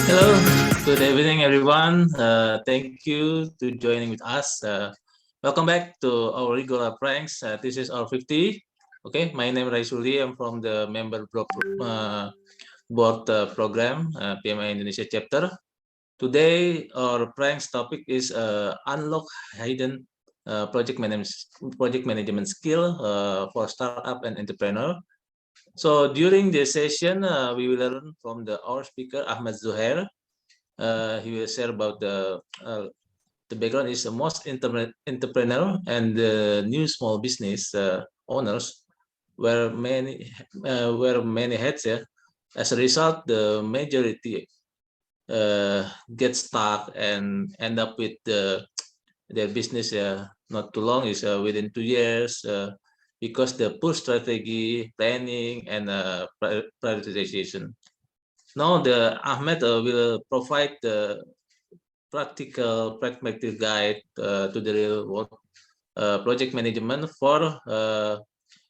Hello, good evening, everyone. Thank you to joining with us. Welcome back to our regular pranks. This is our 50. Okay, my name is Raisuli. I'm from the member board program, PMI Indonesia chapter. Today, our pranks topic is unlock hidden project management skill for startup and entrepreneur. So during this session, we will learn from our speaker Ahmed Zouhair. He will share about the background is the most entrepreneur and the new small business owners wear many hats. Yeah. As a result, the majority get stuck and end up with their business not too long is within 2 years because the poor strategy, planning, and prioritization. Now, the Ahmed will provide the pragmatic guide to the real world project management for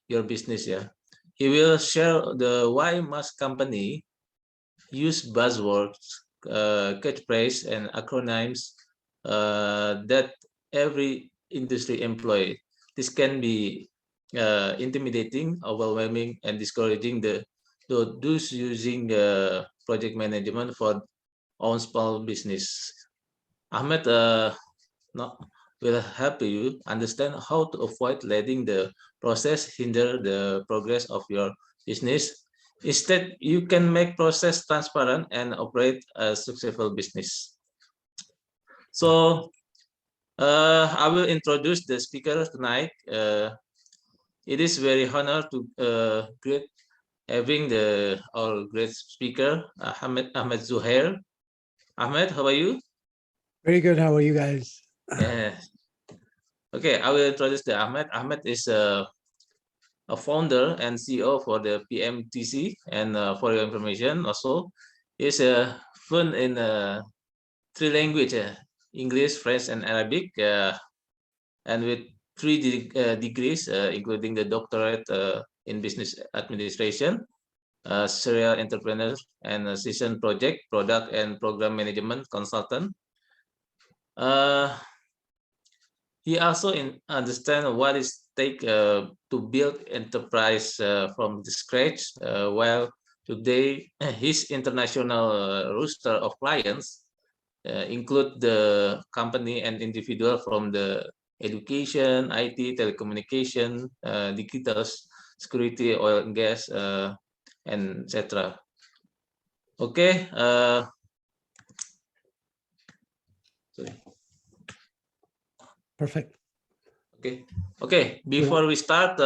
your business. Yeah, he will share the why must company use buzzwords, catchphrase, and acronyms that every industry employ. This can be intimidating, overwhelming, and discouraging those using project management for own small business. Ahmed will help you understand how to avoid letting the process hinder the progress of your business. Instead, you can make process transparent and operate a successful business. So I will introduce the speaker tonight. It is very honor to great having our great speaker Ahmed Zouhair. Ahmed, how are you? Very good. How are you guys? Yeah. Okay, I will introduce the Ahmed. Ahmed is a founder and CEO for the PMTC, and for your information, also is fluent in 3 languages: English, French, and Arabic, and with 3 degrees, including the doctorate in business administration. serial entrepreneur and a seasoned project, product, and program management consultant. He also understands what it takes to build enterprise from the scratch, while today his international roster of clients include the company and individual from the education, IT, telecommunication, digital security, oil and gas, and etc. Okay. Sorry. Perfect. Okay. Okay. Before we start,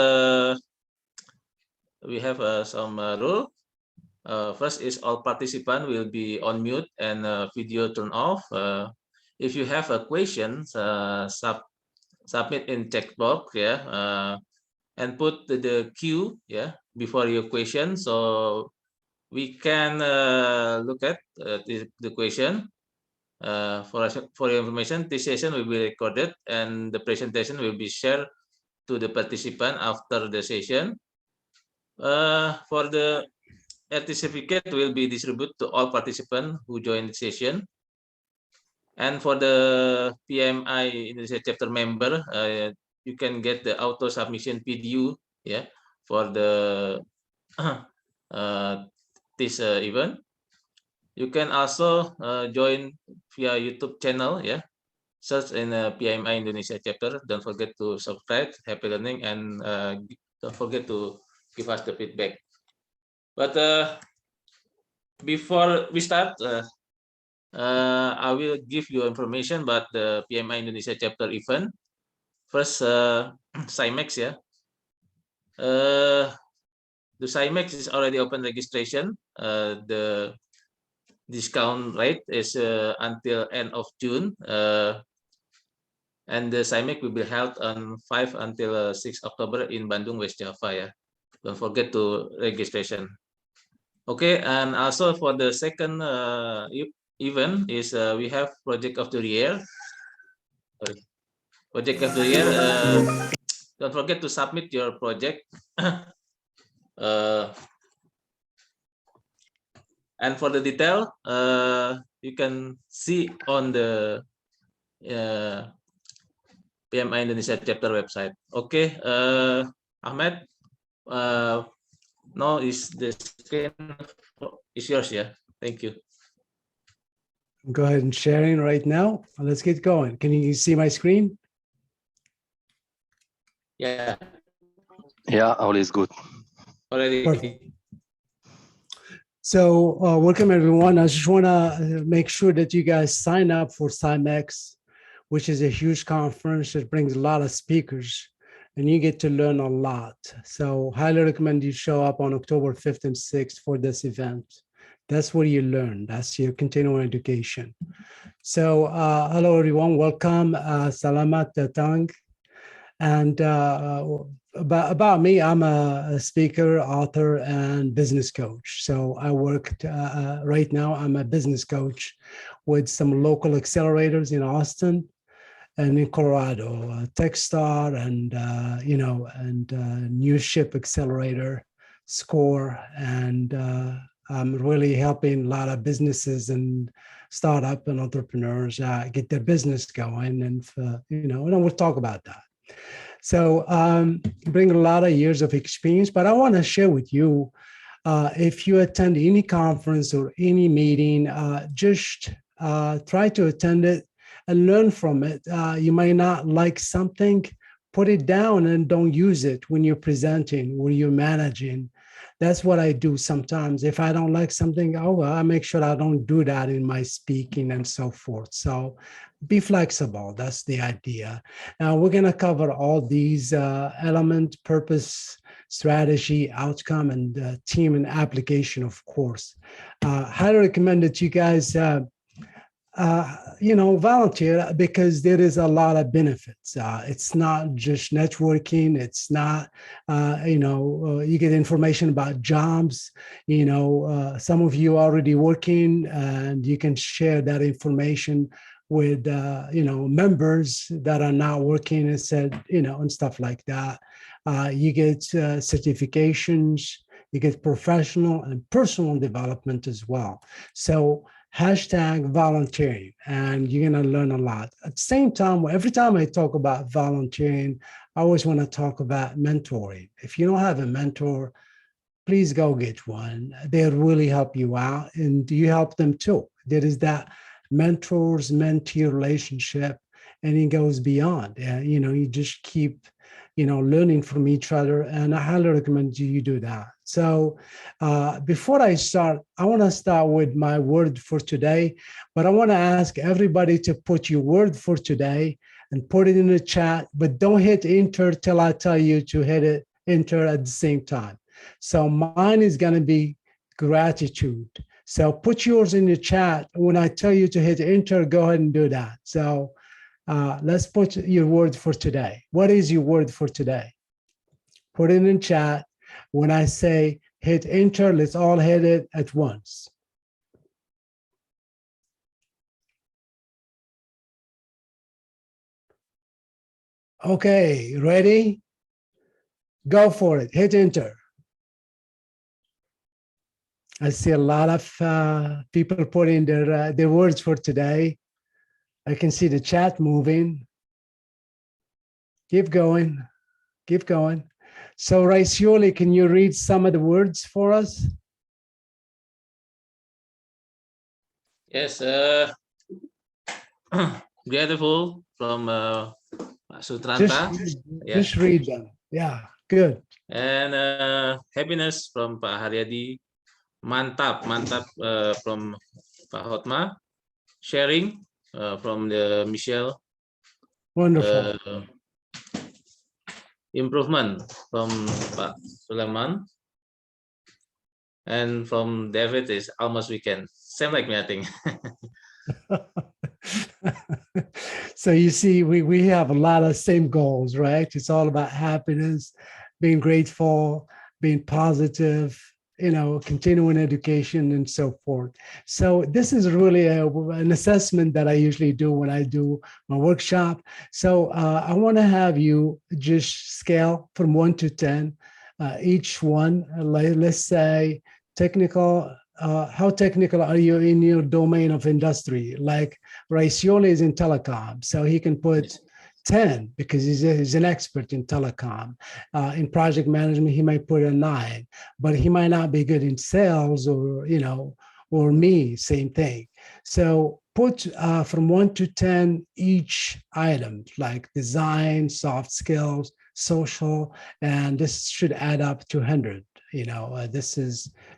we have some rule. First is all participants will be on mute and video turn off. If you have a question, submit in text box, yeah, and put the queue, yeah, before your question, so we can look at the question. For your information, this session will be recorded and the presentation will be shared to the participant after the session. For the certificate will be distributed to all participants who join the session. And for the PMI Indonesia chapter member, you can get the auto submission video, yeah, for the this event. You can also join via YouTube channel, yeah. Search in PMI Indonesia chapter. Don't forget to subscribe. Happy learning, and don't forget to give us the feedback. But before we start, I will give you information about the PMI Indonesia chapter event. First, CIMEX, yeah. The CIMEX is already open registration. The discount rate is until end of June. And the CIMEX will be held on 5 until 6 October in Bandung, West Java. Yeah. Don't forget to registration. Okay, and also for the second event is we have Project of the Year. Sorry. Project of the Year. Don't forget to submit your project. And for the detail, you can see on the PMI Indonesia chapter website. Okay, Ahmed, now is the screen is yours, yeah. Thank you. Go ahead and sharing right now. Let's get going. Can you see my screen? Yeah. Yeah, all is good. Already. Perfect. So welcome everyone. I just want to make sure that you guys sign up for CIMEX, which is a huge conference that brings a lot of speakers, and you get to learn a lot. So highly recommend you show up on October 5th and 6th for this event. That's where you learn. That's your continuing education. So hello everyone, welcome. Salamat datang. And about me, I'm a speaker, author, and business coach. So I work right now, I'm a business coach with some local accelerators in Austin and in Colorado, Techstar and, New Ship Accelerator, Score. And I'm really helping a lot of businesses and startup and entrepreneurs get their business going. And, and we'll talk about that. So bring a lot of years of experience, but I want to share with you, if you attend any conference or any meeting, just try to attend it and learn from it. You might not like something, put it down and don't use it when you're presenting, when you're managing. That's what I do sometimes. If I don't like something, I make sure I don't do that in my speaking and so forth. So be flexible. That's the idea. Now we're going to cover all these elements: purpose, strategy, outcome, and team and application, of course. Highly recommend that you guys volunteer, because there is a lot of benefits. It's not just networking. It's not, you get information about jobs. Some of you are already working, and you can share that information with, members that are not working, and said, and stuff like that. You get certifications. You get professional and personal development as well. So hashtag volunteering, and you're going to learn a lot. At the same time, every time I talk about volunteering, I always want to talk about mentoring. If you don't have a mentor, please go get one. They'll really help you out, and you help them too. There is that mentors-mentee relationship, and it goes beyond. You just keep, learning from each other, and I highly recommend you do that. So before I start, I want to start with my word for today, but I want to ask everybody to put your word for today and put it in the chat, but don't hit enter till I tell you to hit enter at the same time. So mine is going to be gratitude. So put yours in the chat. When I tell you to hit enter, go ahead and do that. So let's put your word for today. What is your word for today? Put it in chat. When I say hit enter, let's all hit it at once. Okay, ready? Go for it. Hit enter. I see a lot of people putting their words for today. I can see the chat moving. Keep going. Keep going. So, Raisioli, can you read some of the words for us? Yes, beautiful from Sutranta. Just read them. Yeah, good. And happiness from Pak Haryadi. Mantap, mantap from Pak Hotma. Sharing from the Michelle. Wonderful. Improvement from Pak Suleman. And from David is almost weekend. Same like me, I think. So you see, we have a lot of same goals, right? It's all about happiness, being grateful, being positive, continuing education and so forth. So this is really an assessment that I usually do when I do my workshop. So I want to have you just scale from 1 to 10, each one. Let's say technical. How technical are you in your domain of industry? Like Raisioli is in telecom, so he can put 10 because he's an expert in telecom. In project management, he might put a 9, but he might not be good in sales or me, same thing. So put from 1 to 10 each item, like design, soft skills, social, and this should add up to 100.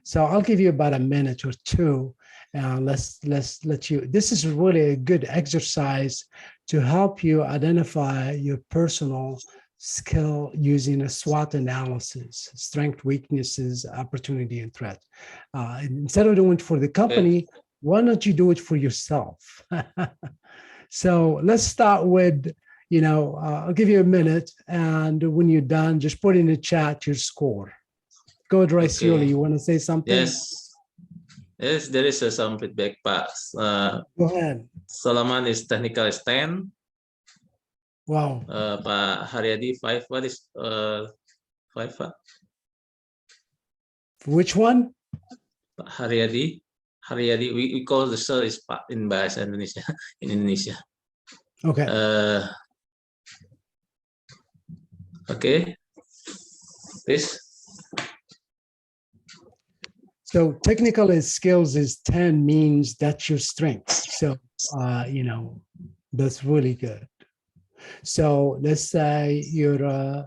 So I'll give you about a minute or two. Let's let you. This is really a good exercise to help you identify your personal skill using a SWOT analysis: strength, weaknesses, opportunity, and threat. Instead of doing it for the company, why don't you do it for yourself? So let's start with. I'll give you a minute, and when you're done, just put in the chat your score. Go ahead, Raisioli. Okay. You want to say something? Yes, there is some feedback pass. Go ahead. Solomon is technical is 10. Wow. Pak Haryadi 5. What is 5? Which one? Pak Haryadi. We call the sir is Pak in bahasa Indonesia. In Indonesia. Okay. Okay. Please. So technical skills is 10 means that's your strength. So, that's really good. So let's say you're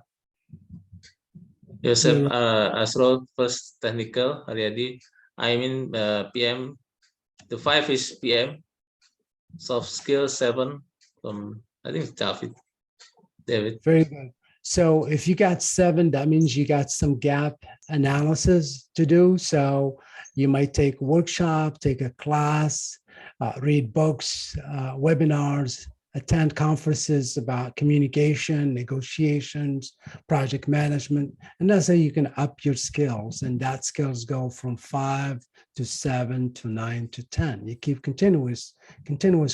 Yosef Asrol first technical, Haryadi. I mean PM. The 5 is PM. Soft skills 7 from I think David. Very good. So if you got 7, that means you got some gap analysis to do. So you might take a workshop, take a class, read books, webinars, attend conferences about communication, negotiations, project management, and that's how you can up your skills. And that skills go from 5 to 7 to 9 to 10. You keep continuous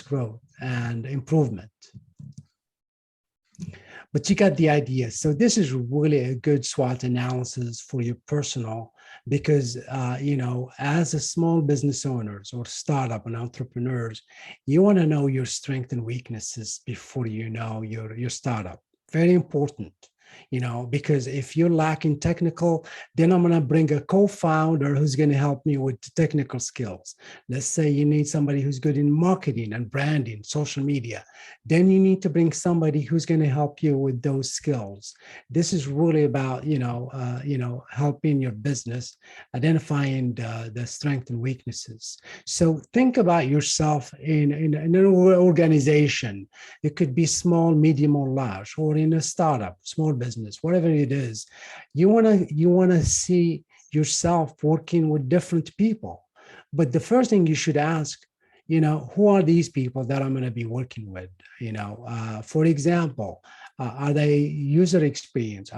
growth and improvement. But you got the idea. So this is really a good SWOT analysis for your personal because as a small business owners or startup and entrepreneurs, you want to know your strengths and weaknesses before you know your startup. Very important. Because if you're lacking technical, then I'm going to bring a co-founder who's going to help me with the technical skills. Let's say you need somebody who's good in marketing and branding, social media. Then you need to bring somebody who's going to help you with those skills. This is really about, helping your business, identifying the strengths and weaknesses. So think about yourself in an organization. It could be small, medium, or large, or in a startup, small business, whatever it is. You want to see yourself working with different people. But the first thing you should ask, who are these people that I'm going to be working with? For example, are they user experience?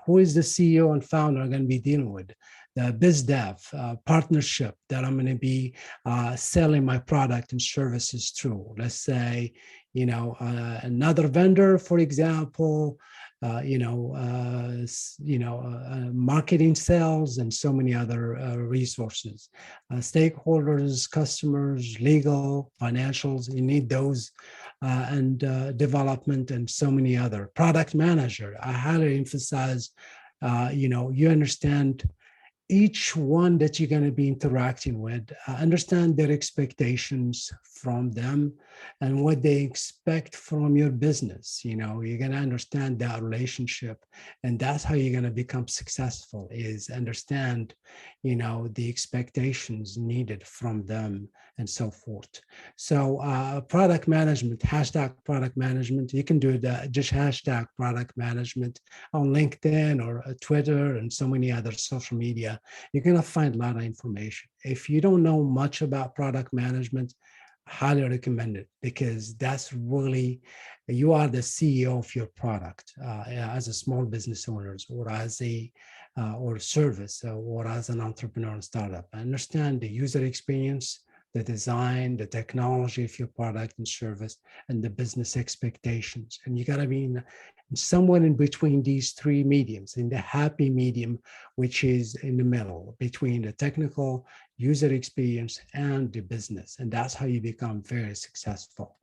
Who is the CEO and founder I'm going to be dealing with? The biz dev partnership that I'm going to be selling my product and services through. Let's say, another vendor, for example, marketing, sales, and so many other resources, stakeholders, customers, legal, financials. You need those, and development, and so many other. Product manager. I highly emphasize, you understand each one that you're going to be interacting with, understand their expectations from them and what they expect from your business. You're going to understand that relationship, and that's how you're going to become successful, is understand, the expectations needed from them and so forth. So product management, hashtag product management, you can do that, just hashtag product management on LinkedIn or Twitter and so many other social media. You're going to find a lot of information. If you don't know much about product management, highly recommend it, because that's really, you are the CEO of your product as a small business owner, or as a or service, or as an entrepreneur and startup. Understand the user experience, the design, the technology of your product and service, and the business expectations. And you got to be somewhere in between these three mediums, in the happy medium, which is in the middle between the technical, user experience, and the business. And that's how you become very successful.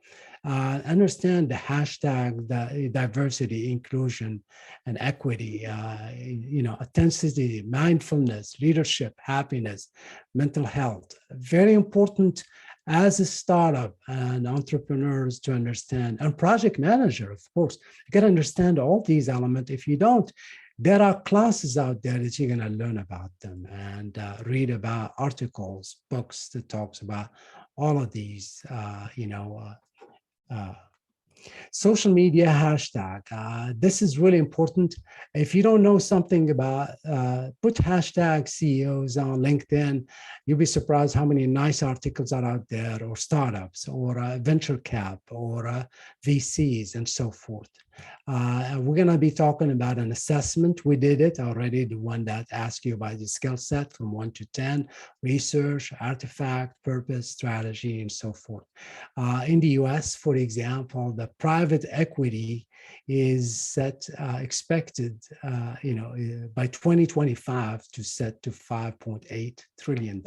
Understand the hashtag, the diversity, inclusion, and equity, authenticity, mindfulness, leadership, happiness, mental health. Very important as a startup and entrepreneurs to understand, and project manager, of course, you got to understand all these elements. If you don't, there are classes out there that you're going to learn about them, and read about articles, books that talks about all of these, social media hashtag. This is really important. If you don't know something about, put hashtag CEOs on LinkedIn. You'll be surprised how many nice articles are out there, or startups, or venture cap, or VCs, and so forth. We're going to be talking about an assessment. We did it already, the one that asks you about the skill set from 1 to 10, research, artifact, purpose, strategy, and so forth. In the US, for example, the private equity is set, expected, by 2025 to set to $5.8 trillion.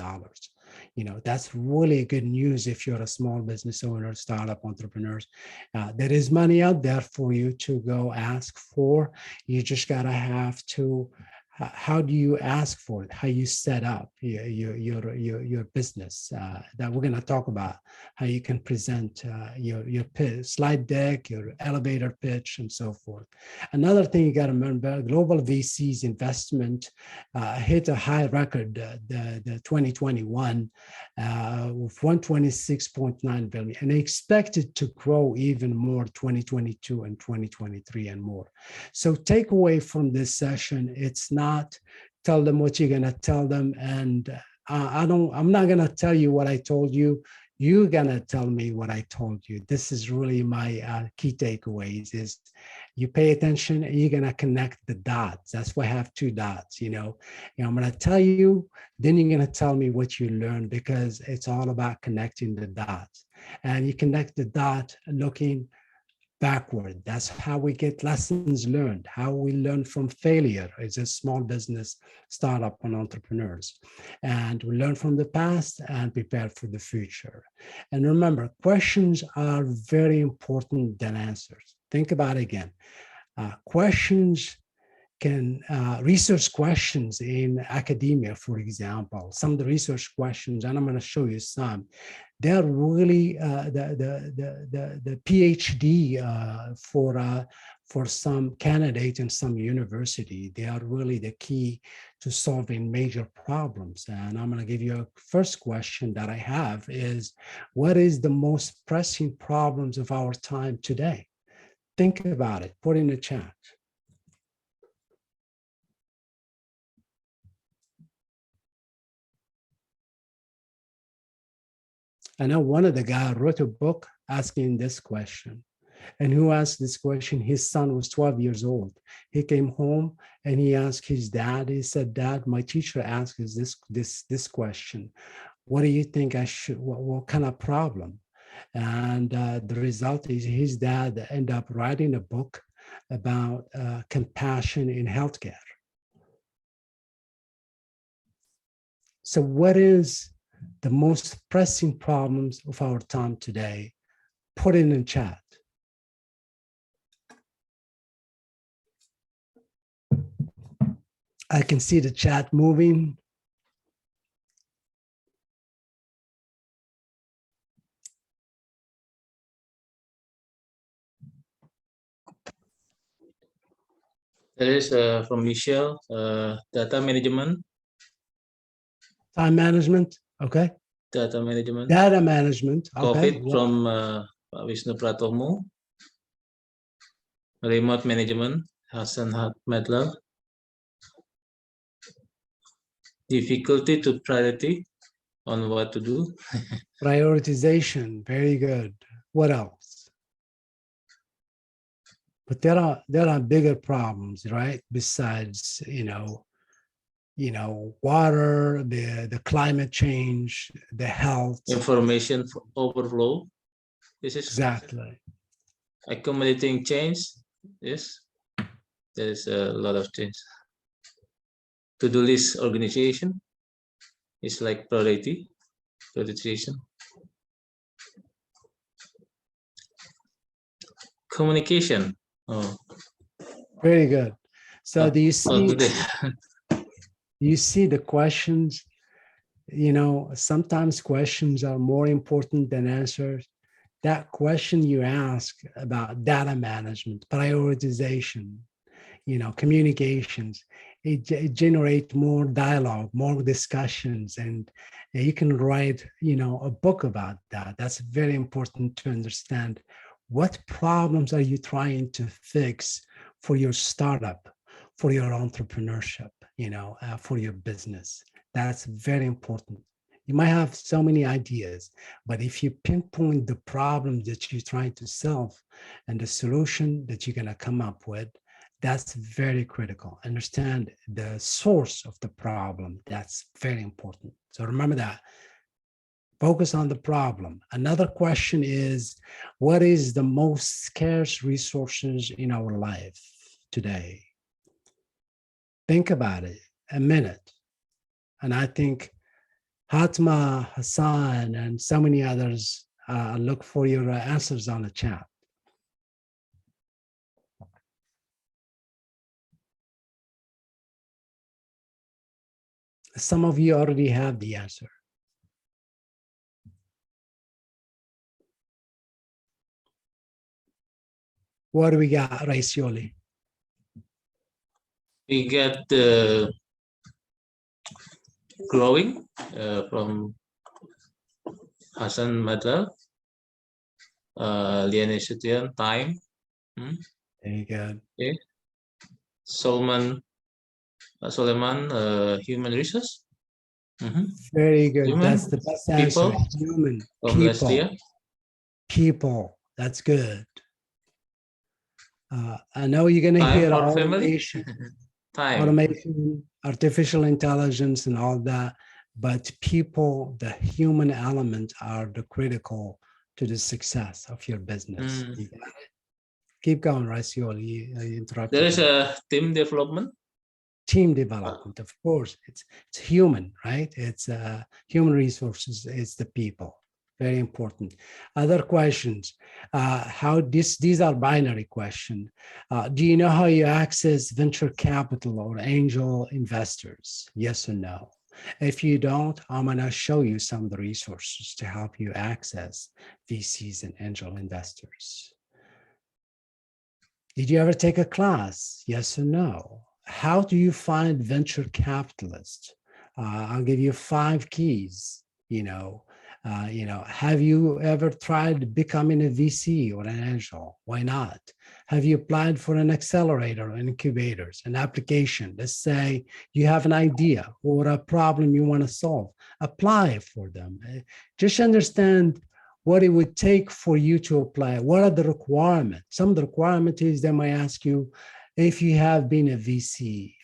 That's really good news if you're a small business owner, startup entrepreneurs. There is money out there for you to go ask for. You just gotta have to, how do you ask for it? How you set up your business? That we're gonna talk about, how you can present your slide deck, your elevator pitch, and so forth. Another thing you gotta remember, global VCs investment hit a high record, the 2021, with 126.9 billion, and they expected to grow even more 2022 and 2023 and more. So take away from this session, it's not tell them what you're gonna tell them, and I'm not gonna tell you what I told you. You're gonna tell me what I told you. This is really my key takeaways, is you pay attention and you're gonna connect the dots. That's why I have 2 dots, I'm gonna tell you, then you're gonna tell me what you learned, because it's all about connecting the dots. And you connect the dot looking backward. That's how we get lessons learned, how we learn from failure as a small business startup and entrepreneurs. And we learn from the past and prepare for the future. And remember, questions are very important than answers. Think about it again. Questions can research questions in academia, for example, some of the research questions, and I'm going to show you some, they're really the PhD for some candidate in some university. They are really the key to solving major problems. And I'm going to give you a first question that I have is, what is the most pressing problems of our time today? Think about it, put in the chat. I know one of the guys wrote a book asking this question. And who asked this question? His son was 12 years old. He came home and he asked his dad, he said, "Dad, my teacher asked us this question. What do you think I should, what kind of problem?" And the result is his dad ended up writing a book about compassion in healthcare. So what is the most pressing problems of our time today? Put it in chat. I can see the chat moving. There is from Michelle, data management. Time management, okay. Data management. Data management, okay. COVID from Pak Wisnu Pratomo. Remote management, Hassan Medler. Difficulty to priority on what to do. Prioritization, very good. What else? But there are bigger problems, right? Besides, water, the climate change, the health. Information overflow. This is exactly accommodating change. Yes, there is a lot of change. To-do list organization is like prioritization. Communication. Oh, very good. So do you see? Okay. You see the questions? Sometimes questions are more important than answers. That question you ask about data management, prioritization, communications, it generates more dialogue, more discussions, and you can write, a book about that. That's very important to understand. What problems are you trying to fix for your startup, for your entrepreneurship, for your business? That's very important. You might have so many ideas, but if you pinpoint the problem that you're trying to solve and the solution that you're going to come up with, that's very critical. Understand the source of the problem. That's very important. So remember that. Focus on the problem. Another question is, what is the most scarce resources in our life today? Think about it a minute. And I think Hatma, Hassan, and so many others look for your answers on the chat. Some of you already have the answer. What do we got, Raisioli? We get the growing from Hassan Madlal, Liane Sutian, time. Very good. Okay. Suleiman, human resource. Very good. Human, that's the best answer. people, Human, people. People. That's good. I know you're going to hear automation, automation, artificial intelligence, and all that. But people, the human element, are the critical to the success of your business. You got it? Keep going, Raisiol. You interrupted There is me. a team development. Team development, of course. It's human, right? It's human resources. It's the people. Very important. Other questions. These are binary questions. Do you know how you access venture capital or angel investors? Yes or no? If you don't, I'm going to show you some of the resources to help you access VCs and angel investors. Did you ever take a class? Yes or no? How do you find venture capitalists? I'll give you 5 keys. Have you ever tried becoming a VC or an angel? Why not? Have you applied for an accelerator or incubators, an application? Let's say you have an idea or a problem you want to solve. Apply for them. Just understand what it would take for you to apply. What are the requirements? Some of the requirements is they might ask you if you have been a VC,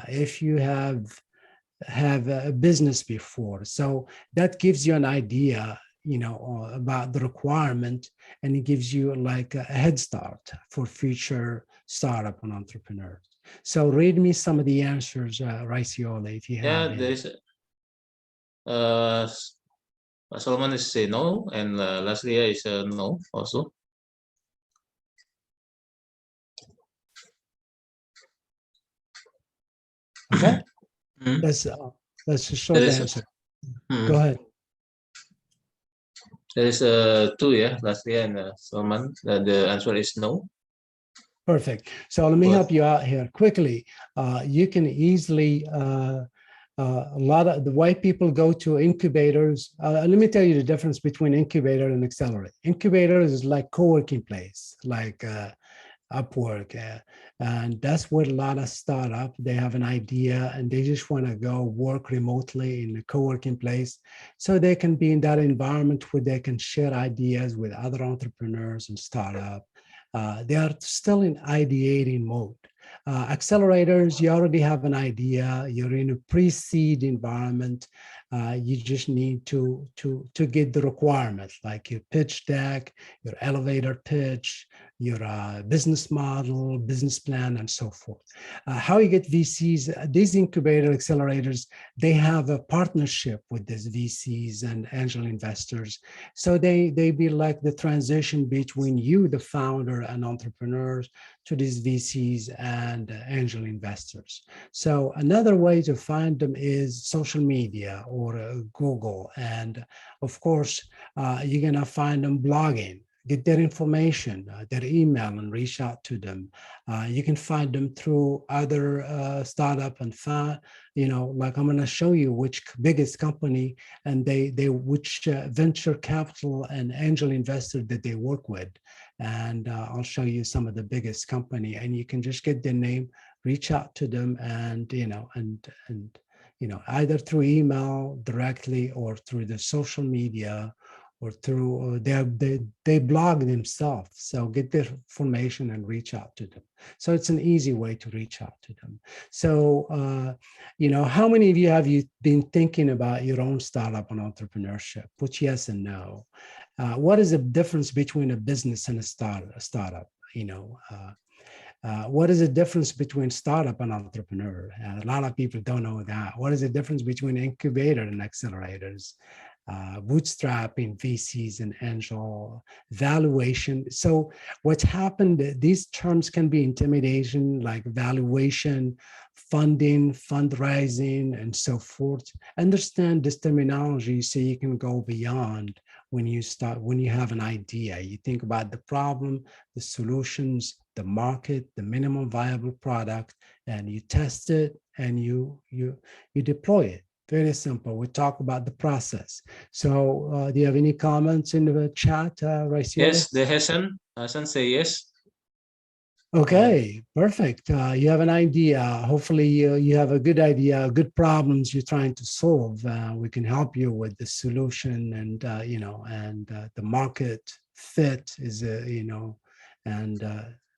if you have a business before. So that gives you an idea, about the requirement, and it gives you like a head start for future startup and entrepreneurs. So read me some of the answers, Raisiole, if you have Yeah, there any. is. Solomon is say no, and Laslia is no also. Okay, Hmm. let's just show There the is answer. hmm. Go ahead. There is 2, yeah, Laslia and Solomon. The answer is no. Perfect. So let me But help you out here quickly. You can easily, a lot of the way people go to incubators. Let me tell you the difference between incubator and accelerator. Incubator is like co-working place, like Upwork. And that's what a lot of startup, they have an idea and they just want to go work remotely in a co-working place. So they can be in that environment where they can share ideas with other entrepreneurs and startup. They are still in ideating mode. Accelerators, you already have an idea. You're in a pre-seed environment. You just need to get the requirements, like your pitch deck, your elevator pitch, your business model, business plan, and so forth. How you get VCs, these incubator accelerators, they have a partnership with these VCs and angel investors. So they be like the transition between you, the founder and entrepreneurs, to these VCs and angel investors. So another way to find them is social media or Google. And of course, you're gonna find them blogging. Get their information, their email, and reach out to them. You can find them through other startup and like I'm going to show you which biggest company and which venture capital and angel investor that they work with. And I'll show you some of the biggest company, and you can just get their name, reach out to them, and either through email directly or through the social media or through they blog themselves. So get their information and reach out to them. So it's an easy way to reach out to them. So how many of you have been thinking about your own startup and entrepreneurship? Put yes and no. What is the difference between a business and a startup? What is the difference between startup and entrepreneur? A lot of people don't know that. What is the difference between incubator and accelerators? Bootstrapping, VCs and angel, valuation. So what's happened, these terms can be intimidation, like valuation, funding, fundraising, and so forth. Understand this terminology so you can go beyond when you have an idea. You think about the problem, the solutions, the market, the minimum viable product, and you test it and you deploy it. Very simple. We talk about the process. So do you have any comments in the chat, Raisiole? Yes, the Hassan say yes. Okay, perfect. You have an idea. Hopefully you have a good idea, good problems you're trying to solve. We can help you with the solution and, the market fit is, and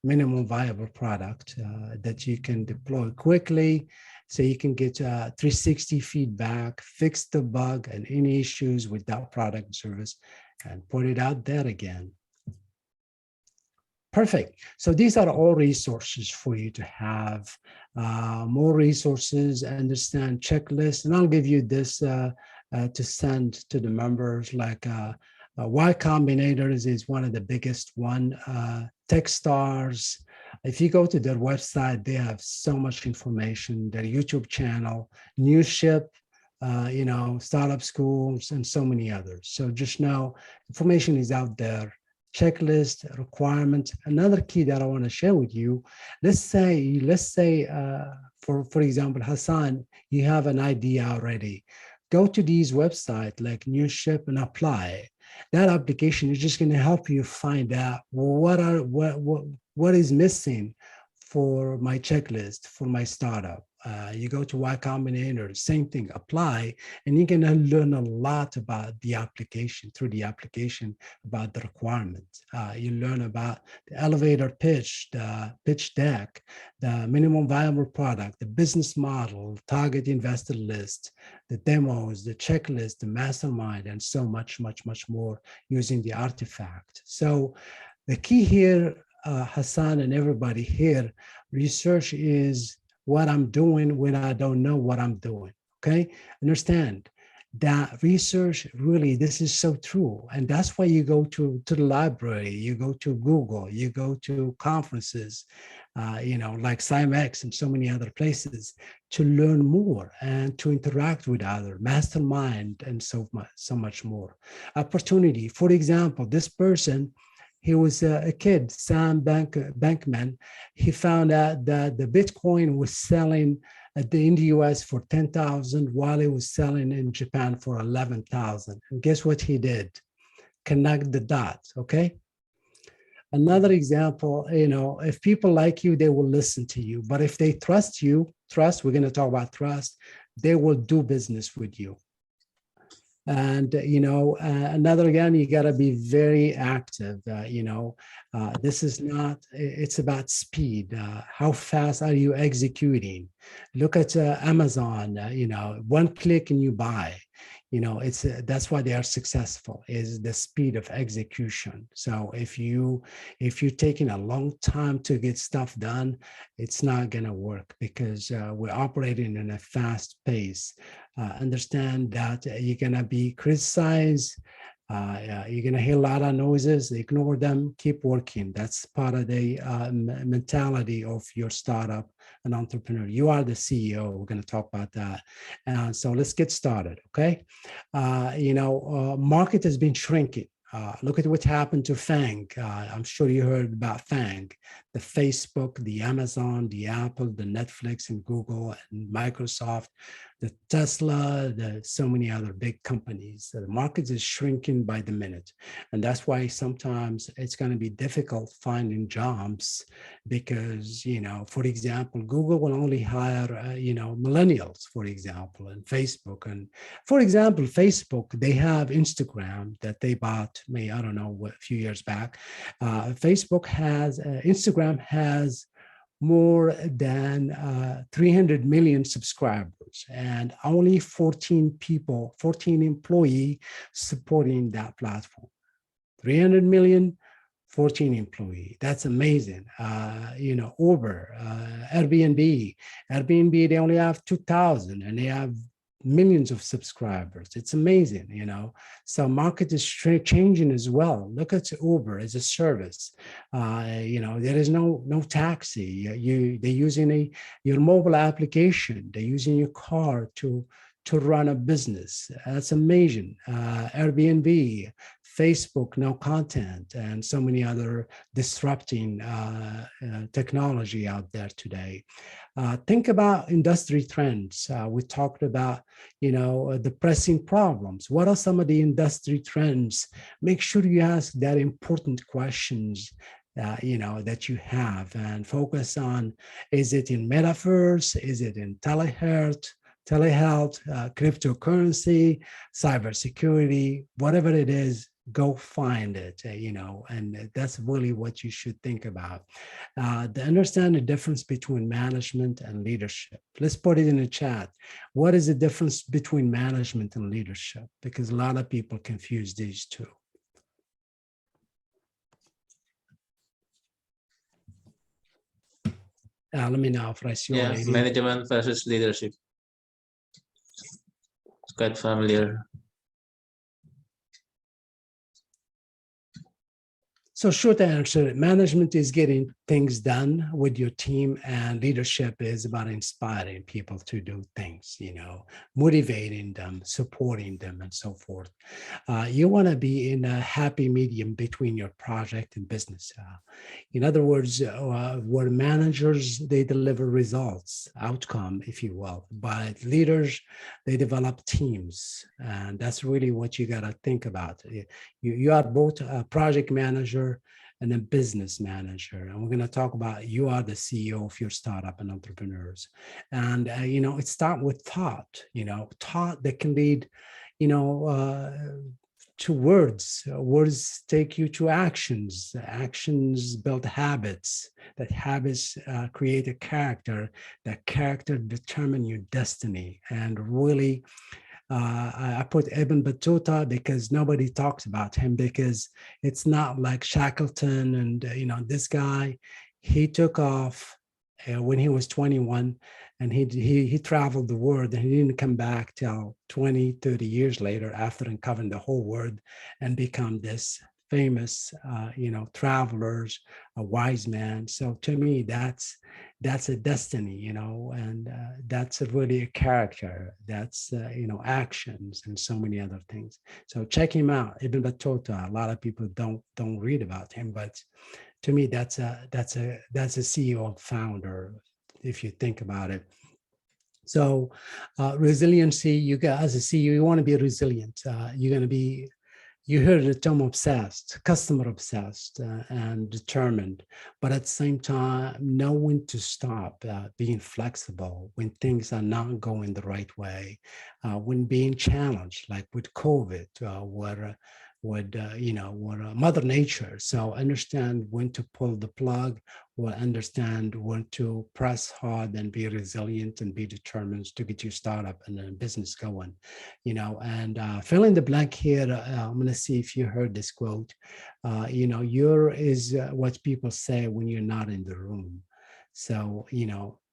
minimum viable product that you can deploy quickly so you can get 360 feedback, fix the bug and any issues with that product and service and put it out there again. Perfect. So these are all resources for you to have more resources, understand checklists, and I'll give you this to send to the members. Like Y Combinators is one of the biggest one. Techstars. If you go to their website, they have so much information. Their YouTube channel, Newship, startup schools, and so many others. So just know information is out there. Checklist, requirements. Another key that I want to share with you. Let's say, for example, Hassan, you have an idea already. Go to these websites like Newship and apply. That application is just going to help you find out what is missing for my checklist for my startup. You go to Y Combinator, same thing, apply, and you're going to learn a lot about the application, through the application, about the requirements. You learn about the elevator pitch, the pitch deck, the minimum viable product, the business model, target investor list, the demos, the checklist, the mastermind, and so much, much, much more using the artifact. So the key here, Hassan and everybody here, research is what I'm doing when I don't know what I'm doing, okay? Understand that research, really, this is so true. And that's why you go to the library, you go to Google, you go to conferences, like CIMEX and so many other places to learn more and to interact with other mastermind and so much more. Opportunity, for example, this person, he was a kid, Sam Bankman. He found out that the Bitcoin was selling in the US for 10,000 while it was selling in Japan for 11,000. And guess what he did? Connect the dots, okay? Another example, if people like you, they will listen to you. But if they trust you, we're going to talk about trust, they will do business with you. And, another, again, you got to be very active. This is not, it's about speed. How fast are you executing? Look at Amazon, one click and you buy. That's why they are successful, is the speed of execution. So if you're taking a long time to get stuff done, it's not going to work, because we're operating in a fast pace. Understand that you're going to be criticized. You're going to hear a lot of noises. Ignore them. Keep working. That's part of the mentality of your startup and entrepreneur. You are the CEO. We're going to talk about that. And so let's get started. Okay. Market has been shrinking. Look at what happened to FANG. I'm sure you heard about FANG, the Facebook, the Amazon, the Apple, the Netflix, and Google, and Microsoft, the Tesla, so many other big companies. The market is shrinking by the minute. And that's why sometimes it's going to be difficult finding jobs, because, for example, Google will only hire, millennials, for example, and Facebook. And for example, Facebook, they have Instagram that they bought, I don't know, a few years back. Instagram has more than 300 million subscribers, and only 14 employees supporting that platform. 300 million, 14 employees. That's amazing. Uber, Airbnb, they only have 2,000 and they have millions of subscribers. It's amazing, So market is changing as well. Look at Uber as a service. There is no taxi. They're using your mobile application. They're using your car to run a business. That's amazing. Airbnb, Facebook, no content, and so many other disrupting technology out there today. Think about industry trends. We talked about, the pressing problems. What are some of the industry trends? Make sure you ask that important questions that you have, and focus on, is it in metaverse? Is it in telehealth, cryptocurrency, cybersecurity, whatever it is, go find it, and that's really what you should think about. To understand the difference between management and leadership. Let's put it in the chat. What is the difference between management and leadership? Because a lot of people confuse these two. Let me know if Yeah, Raisioli. management versus leadership. It's quite familiar. So short answer, management is getting things done with your team, and leadership is about inspiring people to do things, motivating them, supporting them, and so forth. You want to be in a happy medium between your project and business. In other words, where managers, they deliver results, outcome, if you will, but leaders, they develop teams. And that's really what you got to think about. You are both a project manager and a business manager. And we're going to talk about you are the CEO of your startup and entrepreneurs. And, it starts with thought, thought that can lead, to words. Words take you to actions. Actions build habits. That habits create a character. That character determine your destiny. And really, I put Ibn Battuta because nobody talks about him, because it's not like Shackleton and this guy. He took off when he was 21, and he traveled the world, and he didn't come back till 20, 30 years later after uncovering the whole world and become this famous travelers, a wise man. So to me, that's a destiny, and that's really a character. That's actions and so many other things. So check him out, Ibn Battuta. A lot of people don't read about him, but to me, that's a CEO and founder, if you think about it. So resiliency, you guys, as a CEO, you want to be resilient. You're going to be, you heard the term obsessed, customer obsessed, and determined, but at the same time, know when to stop, being flexible when things are not going the right way, when being challenged, like with COVID, where Mother Nature. So understand when to pull the plug, or understand when to press hard and be resilient and be determined to get your startup and then business going, and fill in the blank here. I'm going to see if you heard this quote. You're is what people say when you're not in the room. So,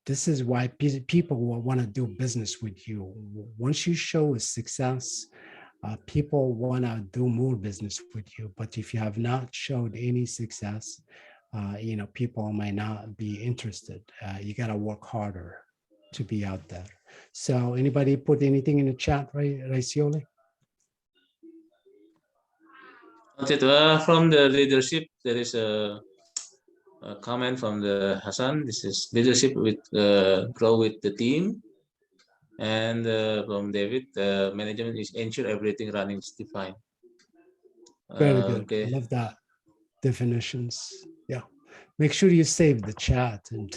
this is why people will want to do business with you. Once you show a success, people want to do more business with you. But if you have not showed any success, people might not be interested. You got to work harder to be out there. So anybody put anything in the chat, right, Raisioli? From the leadership, there is a comment from the Hassan. This is leadership with grow with the team. And from David, management is ensure everything running is defined. Very good. Okay. I love that definitions. Yeah. Make sure you save the chat, and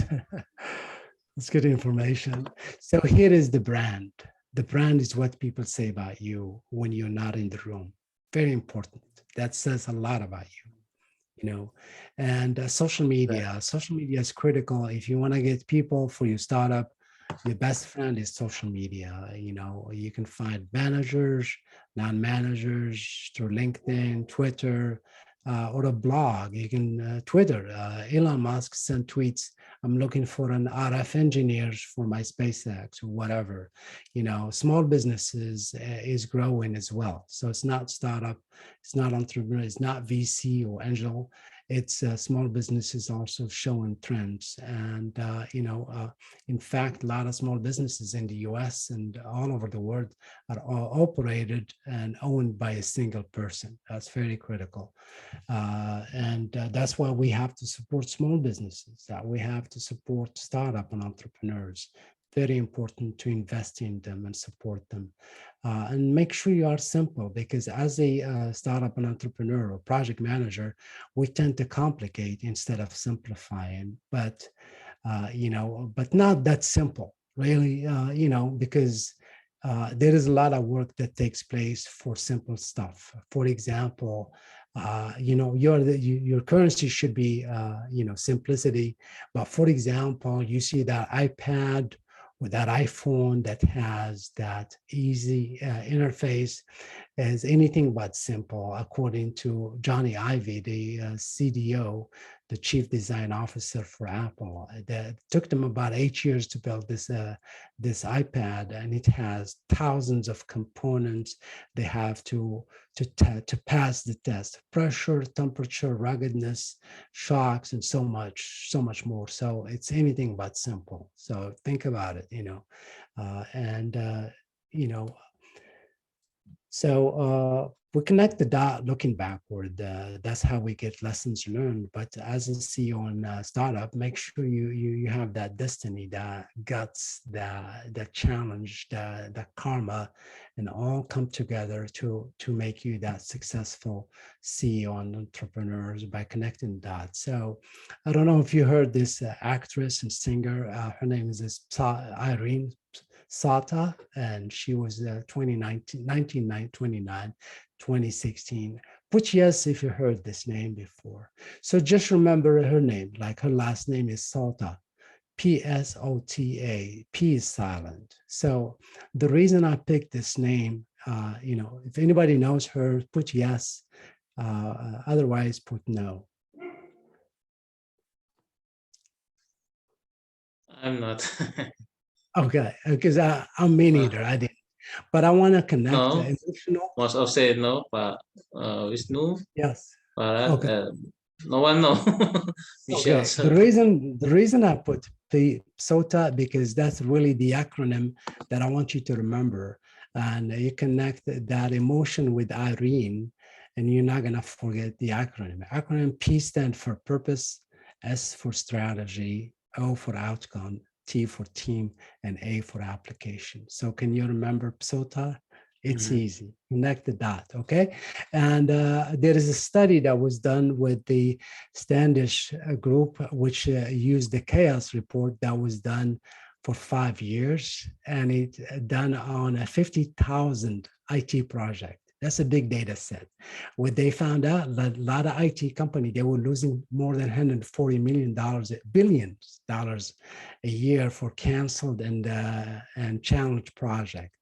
it's good information. So here is the brand. The brand is what people say about you when you're not in the room. Very important. That says a lot about you. And social media. Social media is critical. If you want to get people for your startup, your best friend is social media. You can find managers, non-managers through LinkedIn, Twitter, or a blog. You can Twitter. Elon Musk sent tweets. I'm looking for an RF engineers for my SpaceX or whatever. Small businesses is growing as well. So it's not startup, it's not entrepreneur, it's not VC or angel. It's small businesses also showing trends. And, in fact, a lot of small businesses in the US and all over the world are all operated and owned by a single person. That's very critical. And that's why we have to support small businesses, that we have to support startup and entrepreneurs. Very important to invest in them and support them. And make sure you are simple, because as a startup and entrepreneur or project manager, we tend to complicate instead of simplifying. But but not that simple, really. Because there is a lot of work that takes place for simple stuff. For example, your currency should be simplicity. But for example, you see that iPad or that iPhone that has that easy interface, is anything but simple, according to Johnny Ive, the CDO, the Chief Design Officer for Apple. That took them about 8 years to build this iPad, and it has thousands of components. They have to pass the test: pressure, temperature, ruggedness, shocks, and so much more. So it's anything but simple. So think about it, So we connect the dot looking backward. That's how we get lessons learned. But as a CEO in a startup, make sure you have that destiny, that guts, that challenge, that karma, and all come together to make you that successful CEO and entrepreneurs by connecting dots. So I don't know if you heard this actress and singer. Her name is Irene Sata, and she was 2016. Put yes if you heard this name before. So just remember her name, like her last name is Sota, P-S-O-T-A, P is silent. So the reason I picked this name, if anybody knows her, put yes, otherwise put no. I'm not. Okay, because I'm me neither, I didn't. But I want to connect No. emotional. Most of say no, Pak Wisnu, Yes. Farad, Okay. no one know. Michelle, Okay. The reason I put the SOTA, because that's really the acronym that I want you to remember. And you connect that emotion with Irene, and you're not gonna forget the acronym. Acronym P stands for purpose, S for strategy, O for outcome, T for team, and A for application. So can you remember SOTA? It's easy. Connect the dot, okay? And there is a study that was done with the Standish group, which used the chaos report that was done for 5 years, and it done on a 50,000 IT project. That's a big data set. What they found out, that a lot of IT company, they were losing more than $140 million, billions dollars a year for canceled and challenged project.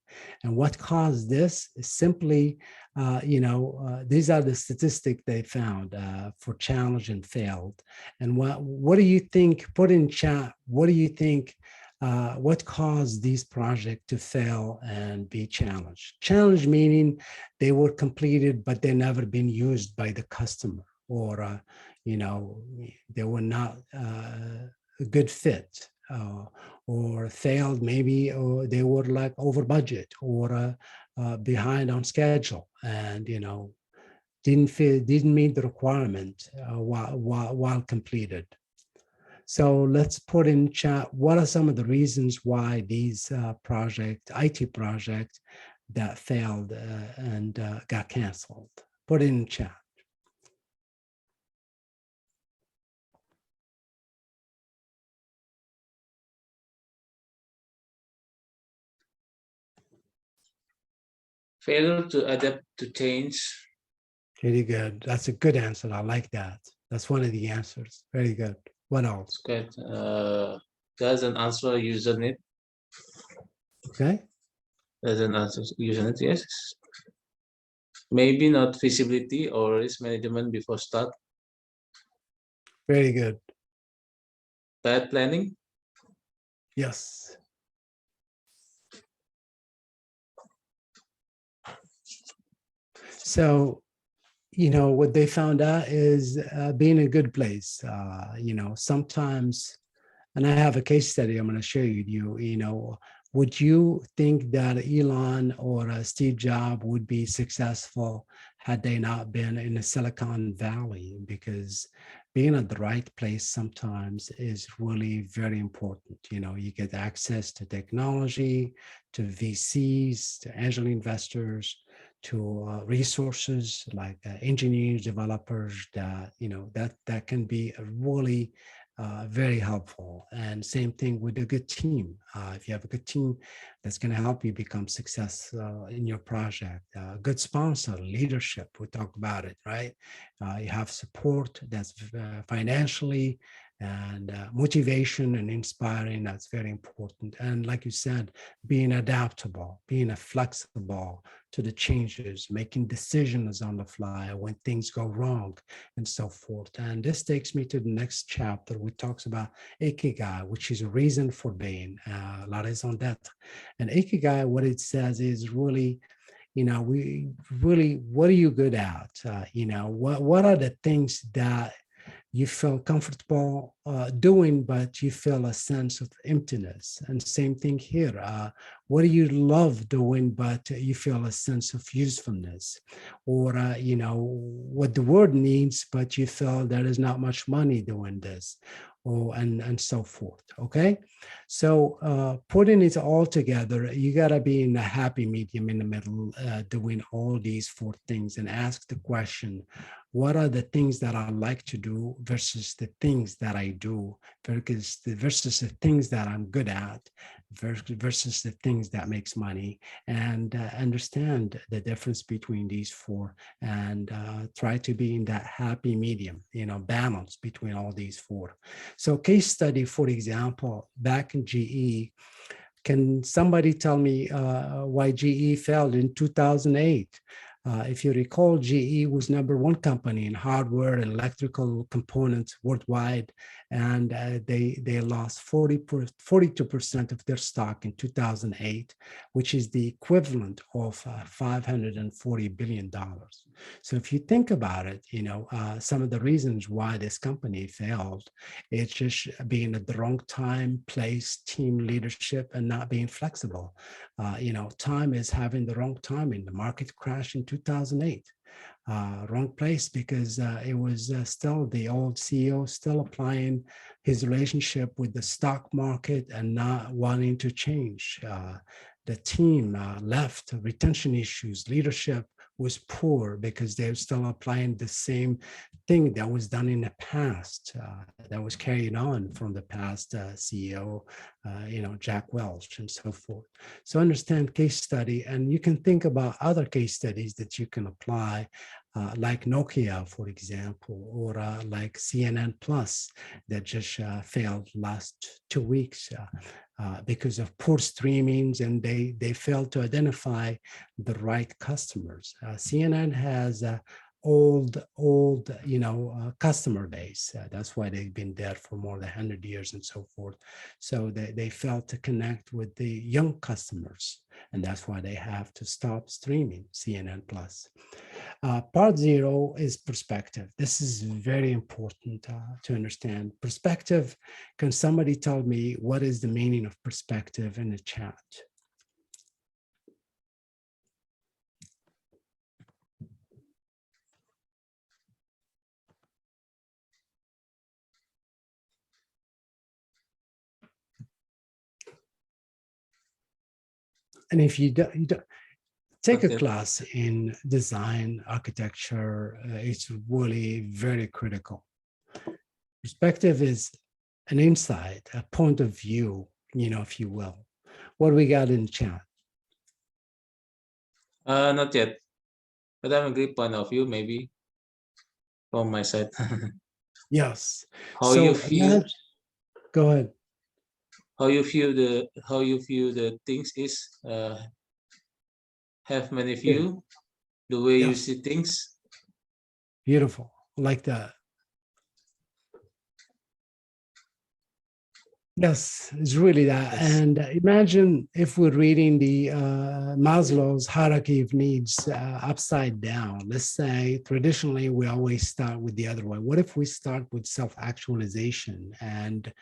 And what caused this is simply, these are the statistics they found for challenge and failed. And what do you think, put in chat, what do you think, what caused these projects to fail and be challenged? Challenge meaning they were completed, but they never been used by the customer, or, they were not a good fit. Or failed, maybe, or they were like over budget, or behind on schedule, and didn't meet the requirement while completed. So let's put in chat, what are some of the reasons why these IT projects that failed and got canceled? Put it in chat. failure to adapt to change. Very good. That's a good answer. I like that. That's one of the answers. Very good. What else? Good. Doesn't answer user need. Okay. Doesn't answer user need, yes. Maybe not feasibility or risk management before start. Very good. Bad planning. Yes. So, what they found out is being in a good place. Sometimes, and I have a case study I'm going to share with you. Would you think that Elon or Steve Jobs would be successful had they not been in the Silicon Valley? Because being at the right place sometimes is really very important. You get access to technology, to VCs, to angel investors, to resources like engineers, developers that can be a really very helpful. And same thing with a good team. If you have a good team, that's going to help you become successful in your project. Good sponsor, leadership, we talk about it, right? You have support that's financially And motivation and inspiring, that's very important. And like you said, being adaptable, being flexible to the changes, making decisions on the fly when things go wrong, and so forth. And this takes me to the next chapter, which talks about ikigai, which is a reason for being, la raison d'être. And ikigai, what it says is really, we really, what are you good at? What are the things that you feel comfortable doing, but you feel a sense of emptiness? And same thing here. What do you love doing, but you feel a sense of usefulness? Or, what the world needs, but you feel there is not much money doing this, or and so forth. Okay. So putting it all together, you got to be in a happy medium in the middle, doing all these four things, and ask the question, what are the things that I like to do versus the things that I do, versus the things that I'm good at, versus the things that makes money, and understand the difference between these four, and try to be in that happy medium, balance between all these four. So case study, for example, back in GE, can somebody tell me why GE failed in 2008? If you recall, GE was #1 company in hardware and electrical components worldwide, and they lost 42% of their stock in 2008, which is the equivalent of $540 billion. So if you think about it, some of the reasons why this company failed, it's just being at the wrong time, place, team leadership, and not being flexible. Time is having the wrong timing. The market crashed in 2008. Wrong place, because it was still the old CEO still applying his relationship with the stock market and not wanting to change. The team left, retention issues, leadership was poor because they were still applying the same thing that was done in the past, that was carried on from the past CEO, Jack Welch, and so forth. So understand case study, and you can think about other case studies that you can apply, like Nokia, for example, or like CNN Plus that just failed last 2 weeks because of poor streamings, and they failed to identify the right customers. CNN has old customer base. That's why they've been there for more than 100 years and so forth. So they failed to connect with the young customers, and that's why they have to stop streaming CNN Plus. Part 0 is perspective. This is very important to understand. Perspective, can somebody tell me what is the meaning of perspective in the chat? And if you don't take a class in design, architecture, it's really very critical. Perspective is an insight, a point of view, if you will. What do we got in the chat? Not yet, but I have a great point of view, maybe from my side. Yes. How you feel? Go ahead. How you view the things is have many view, the way you see things. Beautiful, like that. Yes, it's really that. Yes. And imagine if we're reading the Maslow's hierarchy of needs upside down. Let's say traditionally we always start with the other way. What if we start with self-actualization and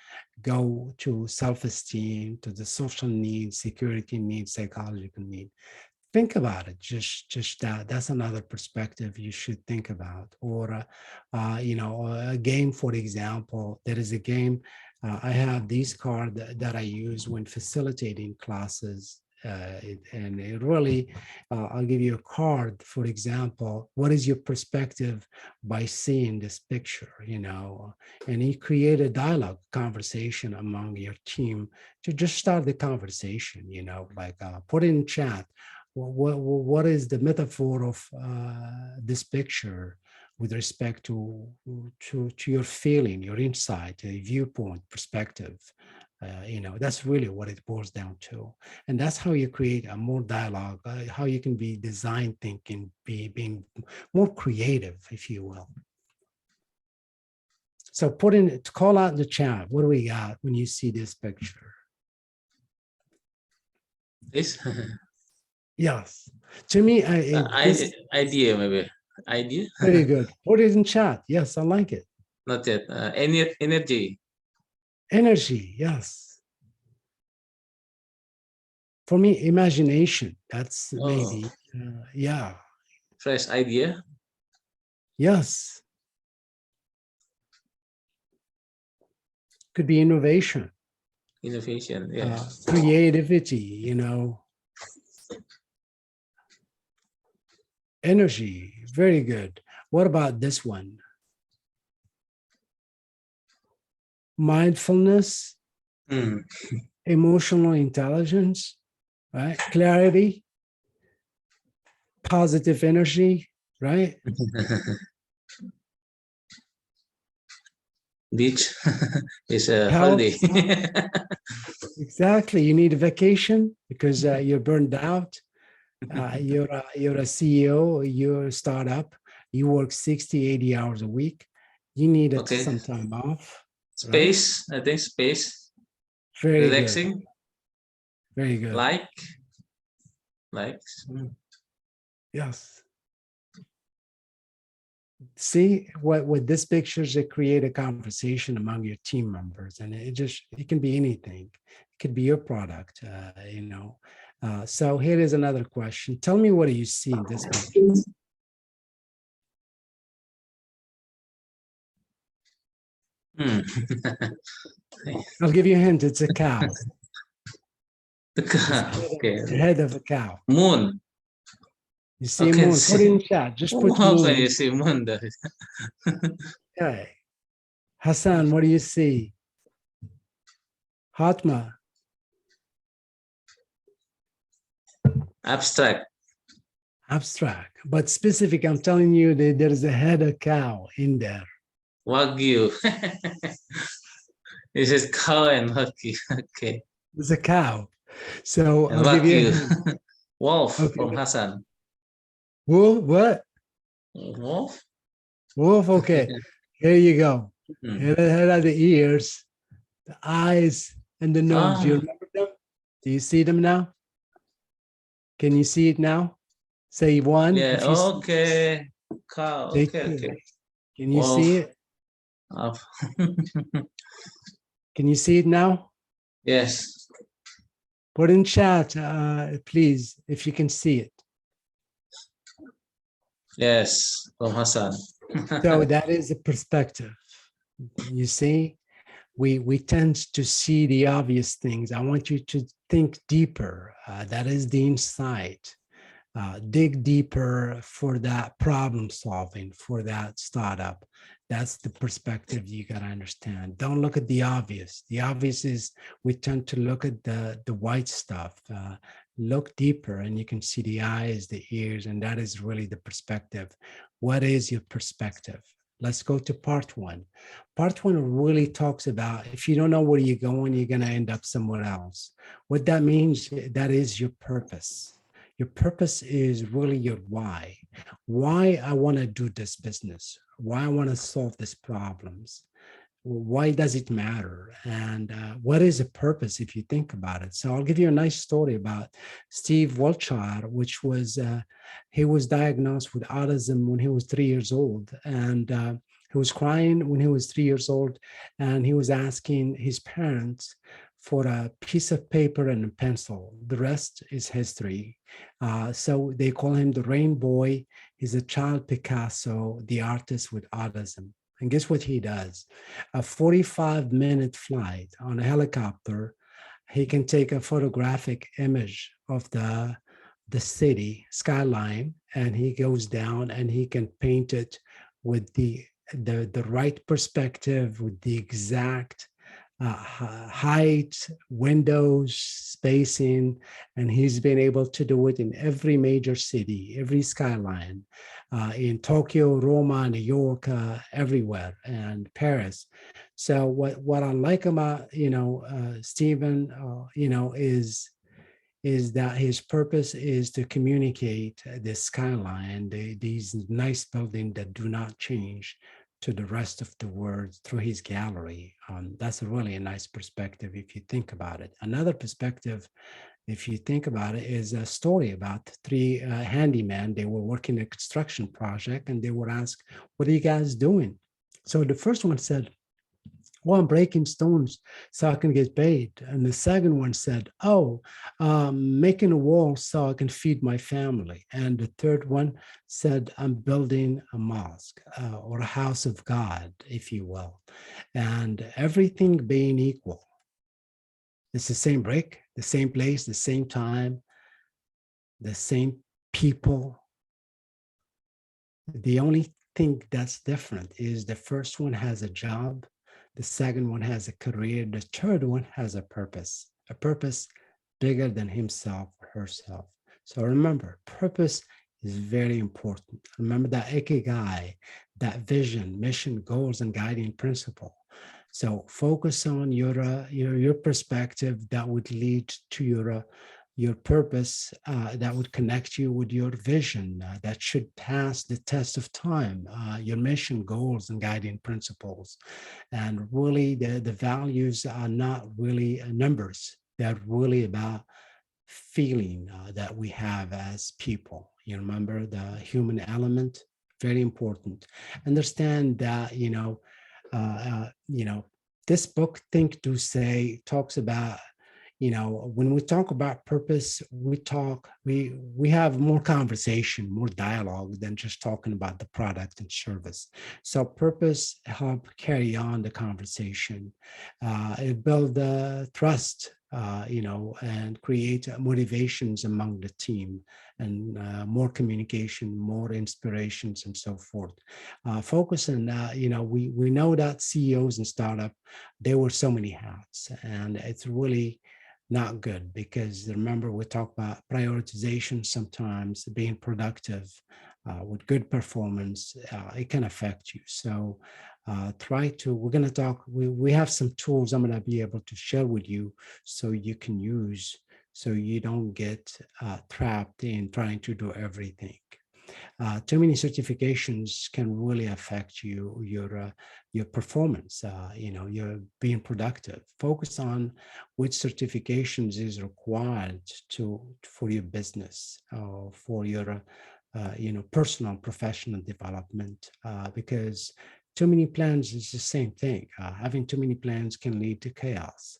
go to self-esteem, to the social needs, security needs, psychological need? Think about it. Just that's another perspective you should think about. Or, a game, for example. There is a game. I have these cards that I use when facilitating classes. And it really, I'll give you a card, for example, what is your perspective by seeing this picture, and you create a dialogue, conversation among your team to just start the conversation, like put in chat, what is the metaphor of this picture? with respect to your feeling, your insight, viewpoint, perspective. That's really what it boils down to. And that's how you create a more dialogue, how you can be design thinking, being more creative, if you will. So call out in the chat, what do we got when you see this picture? This Yes. To me, idea, maybe. Idea? very good. Put it in chat. Yes, I like it. Not yet. Energy. Energy, yes. For me, imagination. That's maybe, yeah. Fresh idea. Yes. Could be innovation. Innovation, yes. Creativity, Energy, very good. What about this one? Mindfulness, emotional intelligence, right? Clarity, positive energy, right? Beach is a Health. holiday. Exactly. You need a vacation because you're burned out. You're a CEO, you're a startup, you work 60, 80 hours a week. You need some time off. Space, right? I think space. Very relaxing. Good. Very good. Like. Yes. See what this pictures, it create a conversation among your team members, and it can be anything. It could be your product, So here is another question. Tell me, what do you see in this picture? I'll give you a hint. It's a cow. The cow. The head of a cow. Moon. You see moon. Put it in chat. Just put How moon. can you see moon? Okay. Hassan, what do you see? Hatma. Abstract. Abstract, but specific. I'm telling you that there is a head of cow in there. Wagyu. This is cow and wagyu. Okay. It's a cow. So and I'll wagyu. give you a hint. Wolf from Hassan. What? Wolf? Wolf, okay. Here you go. Here are the ears, the eyes, and the nose. Do you remember them? Do you see them now? Can you see it now? Say one. Yeah, okay. Cow. Okay. Can you see it? Can you see it now? Yes. Put in chat, please, if you can see it. Yes, from Hassan. So that is a perspective. You see, we tend to see the obvious things. I want you to think deeper. That is the insight. Dig deeper for that problem solving, for that startup. That's the perspective you got to understand. Don't look at the obvious. The obvious is we tend to look at the white stuff. Look deeper and you can see the eyes, the ears, and that is really the perspective. What is your perspective? Let's go to part one. Part one really talks about if you don't know where you're going, you're going to end up somewhere else. What that means, that is your purpose. Your purpose is really your why. Why I want to do this business. Why I want to solve these problems. Why does it matter? And what is a purpose if you think about it? So I'll give you a nice story about Steve Wiltshire, which was, he was diagnosed with autism when he was 3 years old. And he was crying when he was 3 years old. And he was asking his parents for a piece of paper and a pencil. The rest is history. So they call him the Rain Boy. He's a child Picasso, the artist with autism. And guess what he does? A 45-minute flight on a helicopter, he can take a photographic image of the city skyline, and he goes down and he can paint it with the right perspective, with the exact height, windows, spacing, and he's been able to do it in every major city, every skyline, in Tokyo, Roma, New York, everywhere, and Paris. So what I like about Stephen, is that his purpose is to communicate the skyline, these nice buildings that do not change, to the rest of the world through his gallery. That's really a nice perspective if you think about it. Another perspective, if you think about it, is a story about three handymen. They were working a construction project and they were asked, "What are you guys doing?" So the first one said, "Well, I'm breaking stones so I can get paid." And the second one said, "Oh, making a wall so I can feed my family." And the third one said, "I'm building a mosque or a house of God, if you will." And everything being equal, it's the same brick, the same place, the same time, the same people. The only thing that's different is the first one has a job, the second one has a career, the third one has a purpose bigger than himself or herself. So remember, purpose is very important. Remember that ikigai, that vision, mission, goals, and guiding principle. So focus on your perspective that would lead to your purpose, that would connect you with your vision, that should pass the test of time, your mission, goals, and guiding principles. And really, the values are not really numbers. They're really about feeling that we have as people. You remember the human element, very important. Understand that, this book, Think, Do, Say, talks about, when we talk about purpose, we have more conversation, more dialogue than just talking about the product and service. So purpose help carry on the conversation. It build trust, and create motivations among the team, and more communication, more inspirations, and so forth. Focus on, we know that CEOs and startup, there were so many hats, and it's really not good, because remember, we talk about prioritization, sometimes being productive with good performance, it can affect you. So we're going to talk, we have some tools I'm going to be able to share with you so you can use, so you don't get trapped in trying to do everything. Too many certifications can really affect your performance. You're being productive. Focus on which certifications is required for your business, for your personal and professional development, because too many plans is the same thing. Having too many plans can lead to chaos.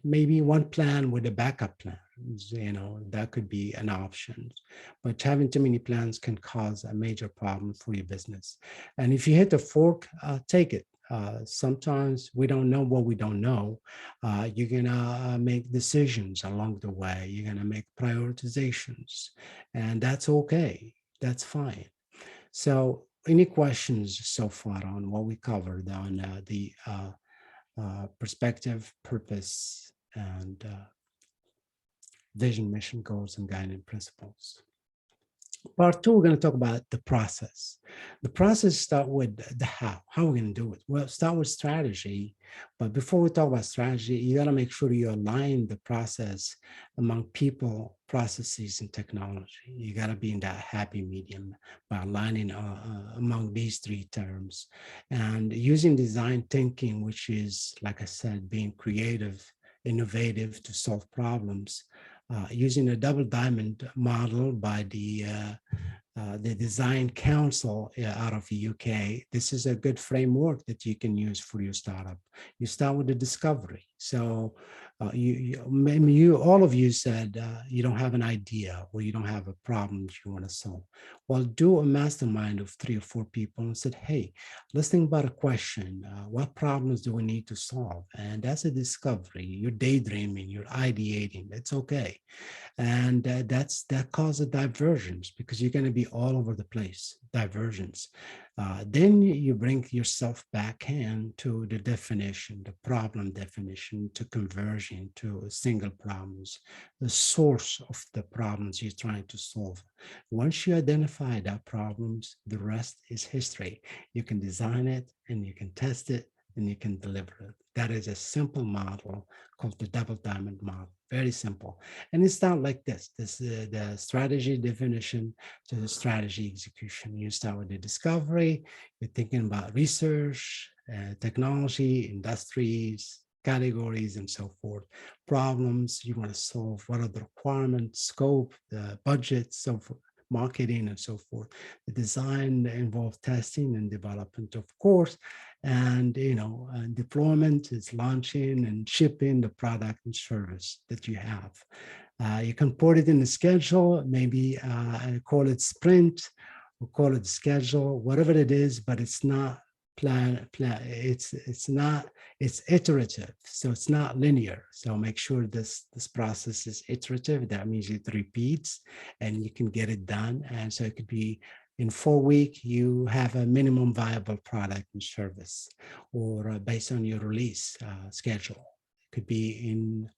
Maybe one plan with a backup plan, that could be an option. But having too many plans can cause a major problem for your business. And if you hit a fork, take it. Sometimes we don't know what we don't know. You're gonna make decisions along the way. You're gonna make prioritizations, and that's okay. That's fine. So, any questions so far on what we covered on the perspective, purpose, and vision, mission, goals, and guiding principles? Part two, we're going to talk about the process. The process start with the how. How are we going to do it? Well, start with strategy. But before we talk about strategy, you got to make sure you align the process among people, processes, and technology. You got to be in that happy medium by aligning among these three terms. And using design thinking, which is, like I said, being creative, innovative to solve problems. Using a double diamond model by the Design Council out of the UK. This is a good framework that you can use for your startup. You start with the discovery. So all of you said you don't have an idea or you don't have a problem you want to solve. Well, do a mastermind of 3 or 4 people and said, hey, let's think about a question. What problems do we need to solve? And that's a discovery. You're daydreaming, you're ideating. It's okay. And that causes diversions, because you're going to be all over the place. Diversions. Then you bring yourself back into the definition, the problem definition, to conversion, to single problems, the source of the problems you're trying to solve. Once you identify that problems, the rest is history. You can design it and you can test it and you can deliver it. That is a simple model called the double diamond model. Very simple. And it's not like this. This is the strategy definition to the strategy execution. You start with the discovery, you're thinking about research, technology, industries, categories, and so forth. Problems you want to solve, what are the requirements, scope, the budget, so forth, marketing, and so forth. The design involves testing and development, of course, and deployment is launching and shipping the product and service that you have. You can put it in the schedule, maybe call it sprint, or call it schedule, whatever it is, but it's not it's iterative, so it's not linear. So make sure this process is iterative. That means it repeats and you can get it done. And so it could be in 4 weeks, you have a minimum viable product and service, or based on your release schedule. It could be in,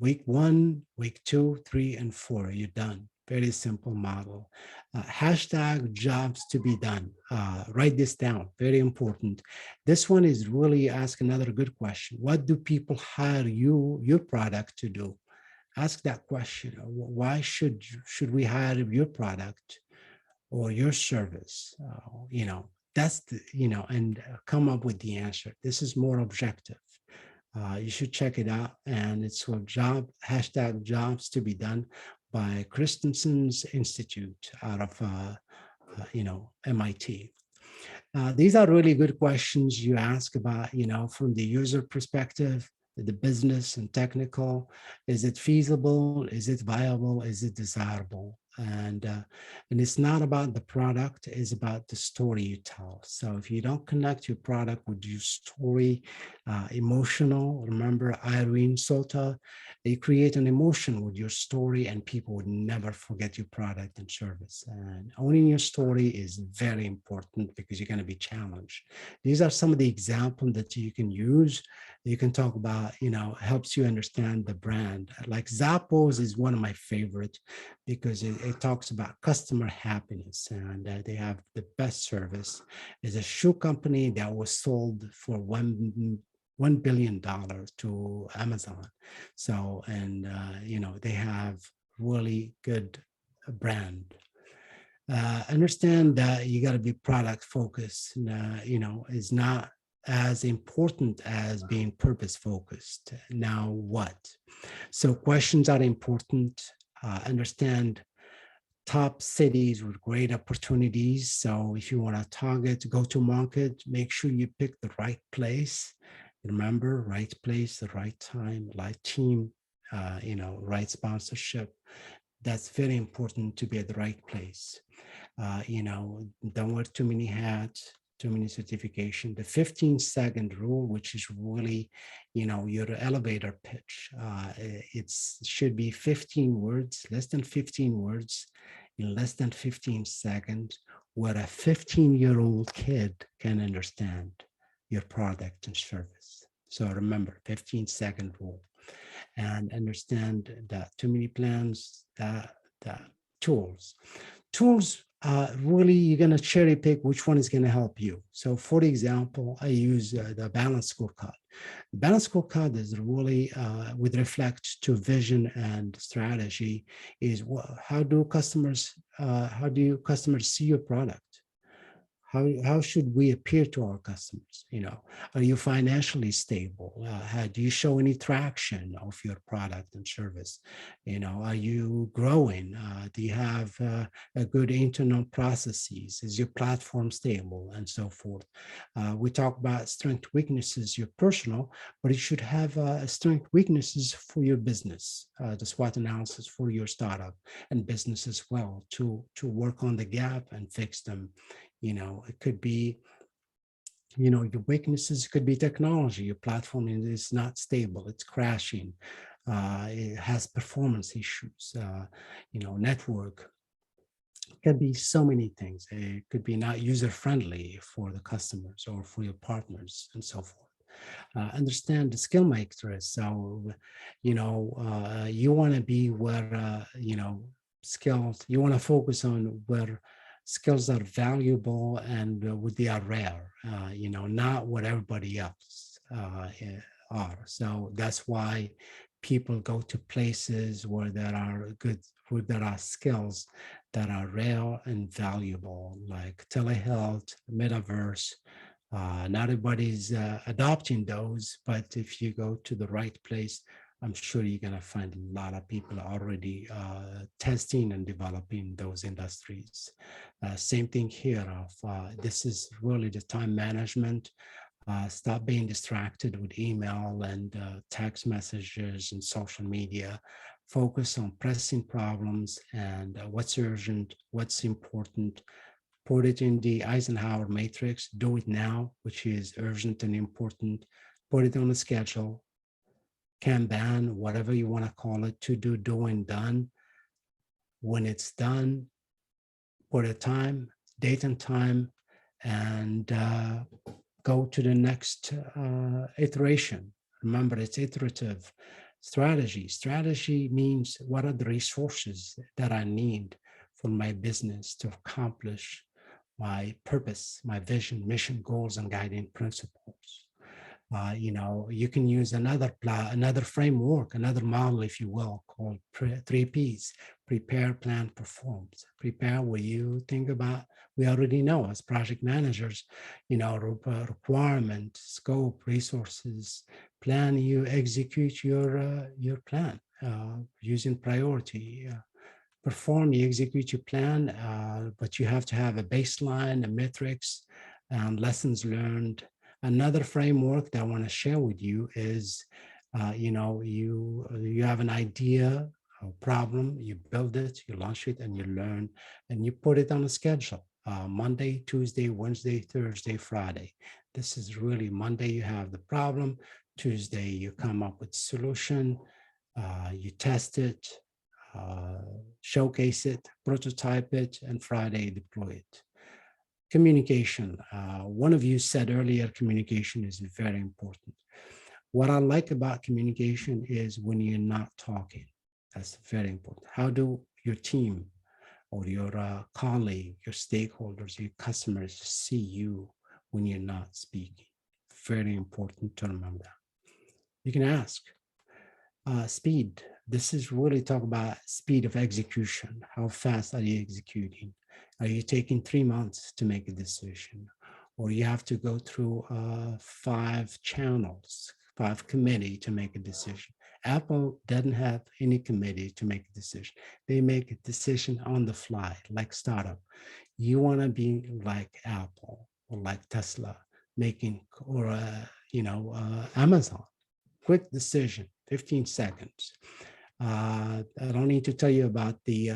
week 1, week 2, 3, and 4, you're done. Very simple model. Hashtag jobs to be done. Write this down, very important. This one is really ask another good question. What do people hire your product to do? Ask that question. Why should we hire your product or your service? That's the, and come up with the answer. This is more objective. You should check it out. And it's called hashtag jobs to be done by Christensen's Institute out of, MIT. These are really good questions you ask about, from the user perspective, the business and technical. Is it feasible? Is it viable? Is it desirable? And it's not about the product, it's about the story you tell. So if you don't connect your product with your story, emotional, remember Irene Sota, you create an emotion with your story and people would never forget your product and service. And owning your story is very important because you're going to be challenged. These are some of the examples that you can use. You can talk about, helps you understand the brand. Like Zappos is one of my favorite because it talks about customer happiness, and they have the best service. It's a shoe company that was sold for $1 billion to Amazon. So, and they have really good brand. Understand that you got to be product focused. Is not as important as being purpose focused. Now what? So questions are important. Understand top cities with great opportunities. So if you want to target, go to market, make sure you pick the right place. Remember, right place, the right time, right team, right sponsorship. That's very important to be at the right place. Don't wear too many hats, too many certification. The 15-second rule, which is really, your elevator pitch. It should be 15 words, less than 15 words, in less than 15 seconds, where a 15-year-old kid can understand your product and service. So remember, 15-second rule. And understand that too many plans, that tools. Really, you're going to cherry pick which one is going to help you. So for example, I use the balance scorecard. The balance scorecard is really with reflect to vision and strategy is how do customers see your product? How should we appear to our customers? Are you financially stable? Do you show any traction of your product and service? Are you growing? Do you have a good internal processes? Is your platform stable, and so forth? We talk about strength, weaknesses, your personal, but you should have strength, weaknesses for your business, the SWOT analysis for your startup and business as well, to work on the gap and fix them. It could be, your weaknesses could be technology. Your platform is not stable. It's crashing. It has performance issues, network. Can be so many things. It could be not user-friendly for the customers or for your partners and so forth. Understand the skill matrix. So, you want to be where, skills, you want to focus on where skills are valuable and what they are rare, not what everybody else are. So that's why people go to places where where there are skills that are rare and valuable, like telehealth, metaverse. Not everybody's adopting those, but if you go to the right place, I'm sure you're going to find a lot of people already testing and developing those industries. Same thing here. This is really the time management. Stop being distracted with email and text messages and social media. Focus on pressing problems and what's urgent, what's important. Put it in the Eisenhower matrix. Do it now, which is urgent and important. Put it on a schedule. Kanban, whatever you want to call it, to do and done. When it's done, put a time, date and time, and go to the next iteration. Remember, it's iterative strategy. Strategy means what are the resources that I need for my business to accomplish my purpose, my vision, mission, goals, and guiding principles. You can use another framework, another model, if you will, called 3Ps: prepare, plan, perform. Prepare where you think about, we already know as project managers, requirement, scope, resources. Plan, you execute your plan using priority. Perform, you execute your plan, but you have to have a baseline, a metrics, and lessons learned. Another framework that I want to share with you is, you have an idea, a problem, you build it, you launch it, and you learn, and you put it on a schedule. Monday, Tuesday, Wednesday, Thursday, Friday. This is really Monday, you have the problem. Tuesday, you come up with solution. You test it, showcase it, prototype it, and Friday deploy it. Communication. One of you said earlier, communication is very important. What I like about communication is when you're not talking. That's very important. How do your team or your colleague, your stakeholders, your customers see you when you're not speaking? Very important to remember that. You can ask. Speed. This is really talk about speed of execution. How fast are you executing? Are you taking 3 months to make a decision? Or you have to go through 5 channels, 5 committee to make a decision? Apple doesn't have any committee to make a decision. They make a decision on the fly, like startup. You want to be like Apple or like Tesla, or Amazon. Quick decision, 15 seconds. I don't need to tell you about the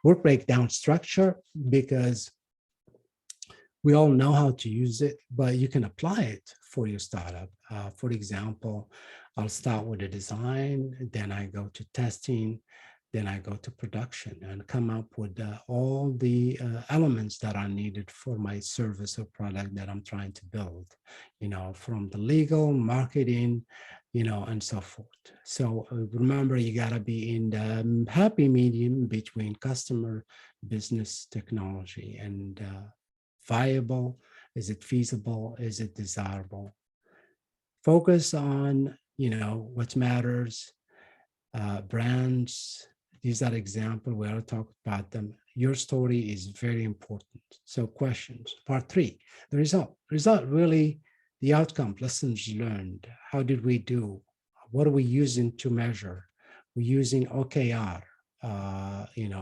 work breakdown structure, because we all know how to use it, but you can apply it for your startup. For example, I'll start with a design, then I go to testing, then I go to production and come up with all the elements that are needed for my service or product that I'm trying to build, from the legal, marketing, and so forth. So remember, you gotta be in the happy medium between customer, business, technology, and viable. Is it feasible? Is it desirable? Focus on, what matters. Brands, these are examples where I'll talk about them. Your story is very important. So questions. Part 3, the result. Result, really the outcome, lessons learned. How did we do? What are we using to measure? We're using OKR,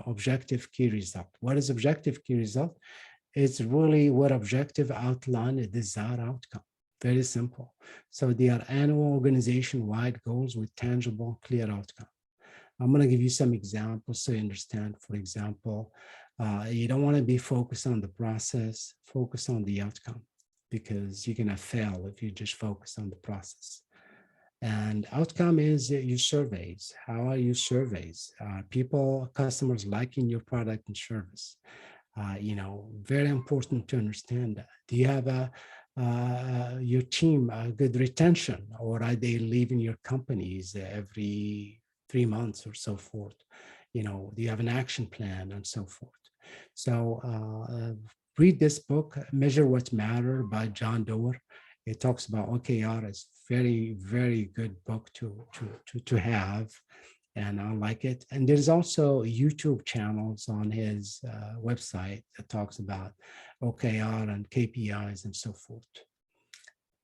objective key result. What is objective key result? It's really what objective outline a desired outcome. Very simple. So they are annual organization-wide goals with tangible, clear outcome. I'm going to give you some examples so you understand. For example, you don't want to be focused on the process, focus on the outcome, because you're going to fail if you just focus on the process. And outcome is your surveys. How are your surveys? People, customers liking your product and service. Very important to understand that. Do you have your team good retention, or are they leaving your companies every 3 months or so forth? Do you have an action plan and so forth? So read this book, Measure What Matter by John Doerr. It talks about OKR. It's very, very good book to have, and I like it. And there's also YouTube channels on his website that talks about OKR and KPIs and so forth.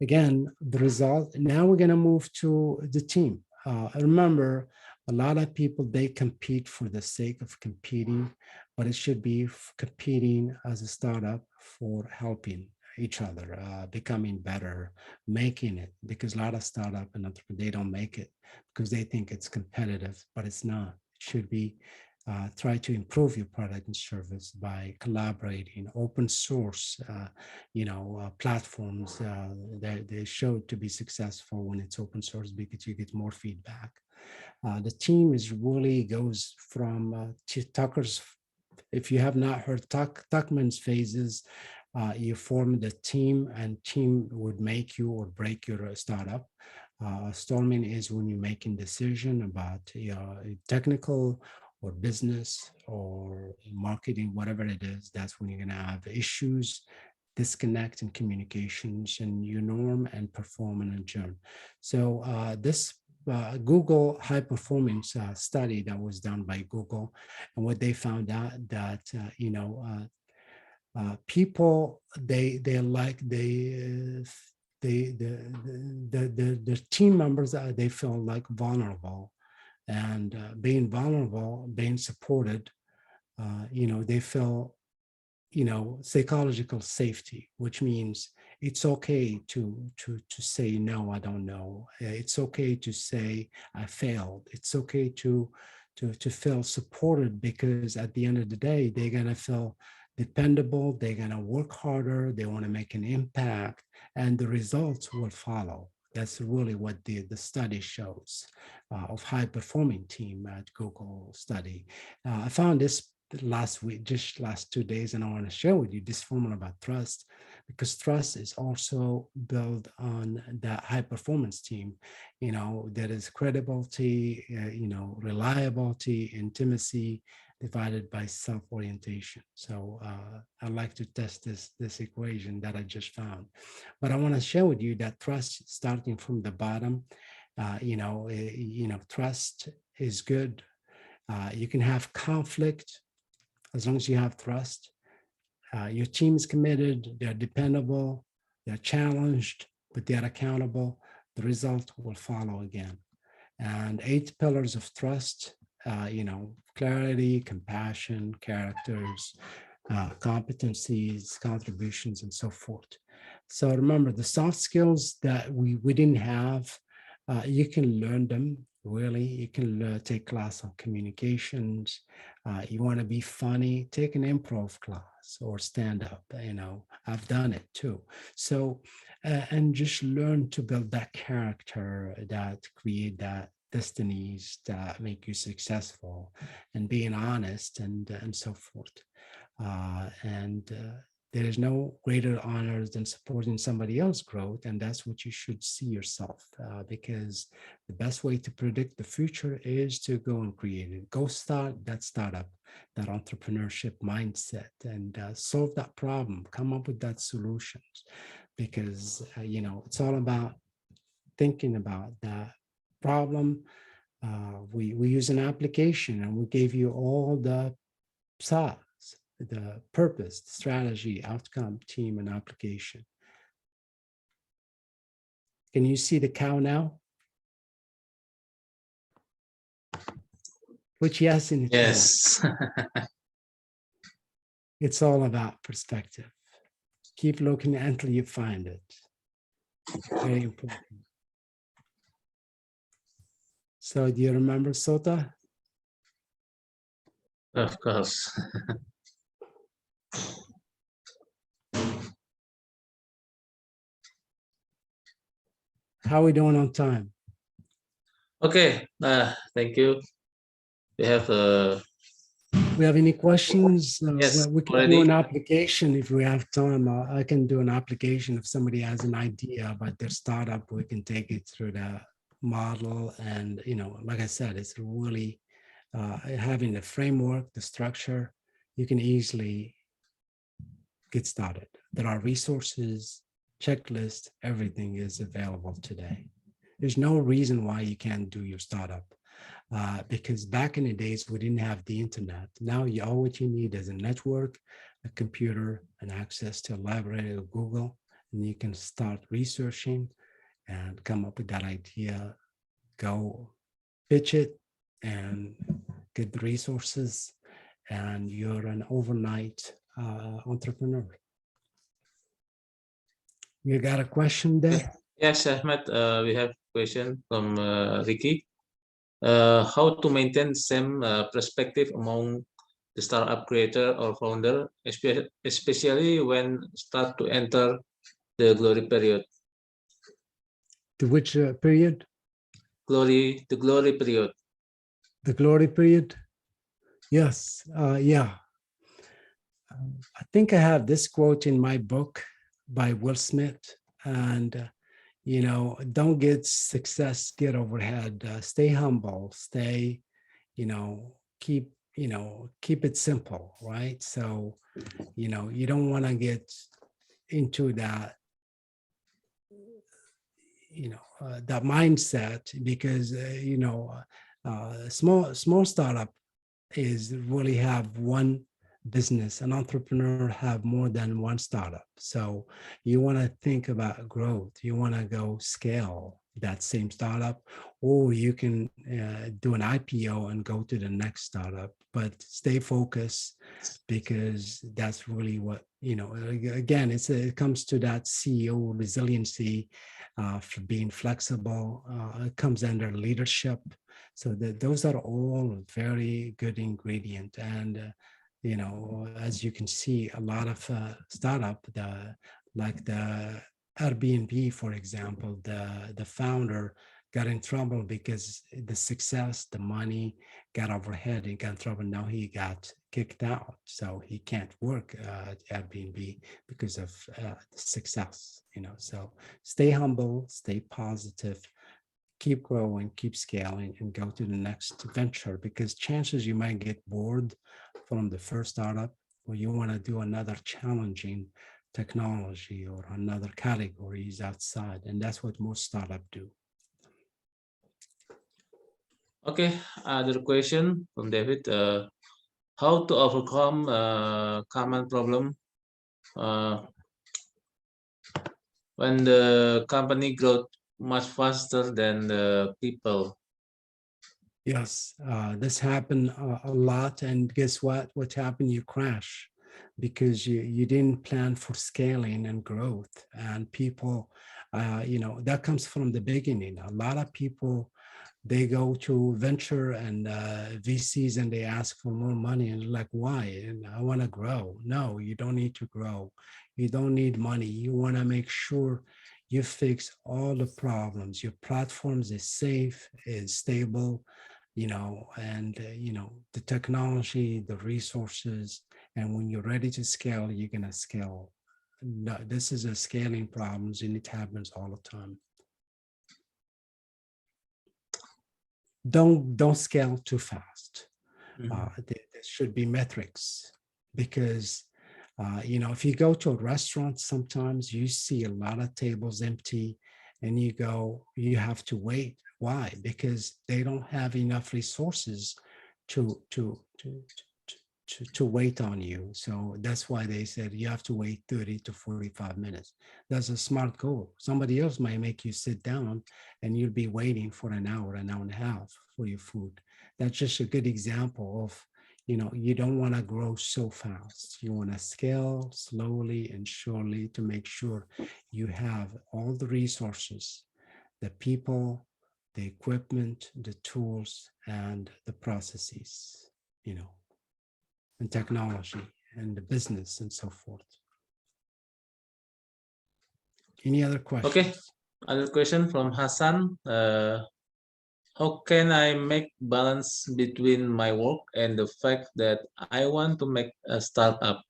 Again, the result, now we're gonna move to the team. Remember, a lot of people, they compete for the sake of competing, but it should be competing as a startup for helping each other, becoming better, making it, because a lot of startup and entrepreneurs, they don't make it because they think it's competitive, but it's not. It should be try to improve your product and service by collaborating. Open source, platforms, they show to be successful when it's open source because you get more feedback. The team is really goes from Tucker's. If you have not heard Tuckman's phases, you form the team, and team would make you or break your startup. Storming is when you're making decision about technical or business or marketing, whatever it is. That's when you're going to have issues, disconnect in communications, and you norm and perform and adjourn. So this Google high performance study that was done by Google, and what they found out that people the team members, they feel like vulnerable, and being vulnerable, being supported, they feel psychological safety, which means it's okay to say no, I don't know. It's okay to say I failed. It's okay to feel supported, because at the end of the day, they're gonna feel dependable. They're gonna work harder. They want to make an impact, and the results will follow. That's really what the study shows of high performing team at Google study. I found this last week, just last 2 days, and I want to share with you this formula about trust, because trust is also built on that high performance team. There is credibility, reliability, intimacy, divided by self-orientation. So I like to test this equation that I just found. But I want to share with you that trust, starting from the bottom, trust is good. You can have conflict as long as you have trust. Your team is committed, they're dependable, they're challenged, but they're accountable. The result will follow again. And 8 pillars of trust, clarity, compassion, characters, competencies, contributions, and so forth. So remember, the soft skills that we didn't have, you can learn them. Really, you can take class on communications. You want to be funny, take an improv class or stand up. I've done it too. So, and just learn to build that character that create that destinies that make you successful, and being honest and so forth. There is no greater honor than supporting somebody else's growth, and that's what you should see yourself, because the best way to predict the future is to go and create it. Go start that startup, that entrepreneurship mindset, and solve that problem. Come up with that solutions, because it's all about thinking about that problem. We use an application, and we gave you all the sides, the purpose, strategy, outcome, team, and application. Can you see the cow now? Put yes in the chat. Yes. It's all about perspective. Keep looking until you find it. Very important. So do you remember Sota? Of course. How are we doing on time? Okay, thank you. We have We have any questions? yes, We can do already. an application if we have time. I can do an application if somebody has an idea about their startup. We can take it through the model, and like I said, it's really having the framework, the structure. You can easily get started. There are resources, checklists, everything is available today. There's no reason why you can't do your startup. Because back in the days, we didn't have the internet. Now, all what you need is a network, a computer, and access to a library of Google, and you can start researching and come up with that idea, go pitch it, and get the resources, and you're an overnight entrepreneur. You got a question there? Yes, Ahmed, we have question from Ricky. How to maintain same perspective among the startup creator or founder, especially when start to enter the glory period. To which period? The glory period. The glory period? Yes, yeah. I think I have this quote in my book by Will Smith, and don't get success, get overhead, stay humble, stay, keep it simple, right? So, you don't want to get into that, that mindset, because, small startup is really have one business. An entrepreneur have more than one startup. So you want to think about growth. You want to go scale that same startup, or you can do an IPO and go to the next startup, but stay focused, because that's really what, again, it comes to that CEO resiliency, for being flexible. It comes under leadership. So those are all very good ingredient. And as you can see, a lot of startup, like the Airbnb, for example, the founder got in trouble because the success, the money got overhead and got in trouble. Now he got kicked out, so he can't work at Airbnb because of the success. So stay humble, stay positive, keep growing, keep scaling, and go to the next venture, because chances you might get bored from the first startup, or you want to do another challenging technology or another categories outside. And that's what most startups do. Okay, other question from David. How to overcome common problem when the company grows much faster than the people? Yes, this happened a lot. And guess what? What happened? You crash because you didn't plan for scaling and growth. And people, that comes from the beginning. A lot of people, they go to venture and VCs and they ask for more money, and like, why? And I want to grow. No, you don't need to grow. You don't need money. You want to make sure you fix all the problems. Your platforms is safe, is stable, and the technology, the resources. And when you're ready to scale, you're gonna scale. No, this is a scaling problems, and it happens all the time. Don't scale too fast. There should be metrics, because if you go to a restaurant, sometimes you see a lot of tables empty, and you have to wait. Why? Because they don't have enough resources to wait on you. So that's why they said you have to wait 30 to 45 minutes. That's a smart goal. Somebody else might make you sit down and you'll be waiting for an hour and a half for your food. That's just a good example of, you don't want to grow so fast. You want to scale slowly and surely to make sure you have all the resources, the people, the equipment, the tools, and the processes, and technology and the business and so forth. Any other questions? Okay, other question from Hassan. how can I make balance between my work and the fact that I want to make a startup?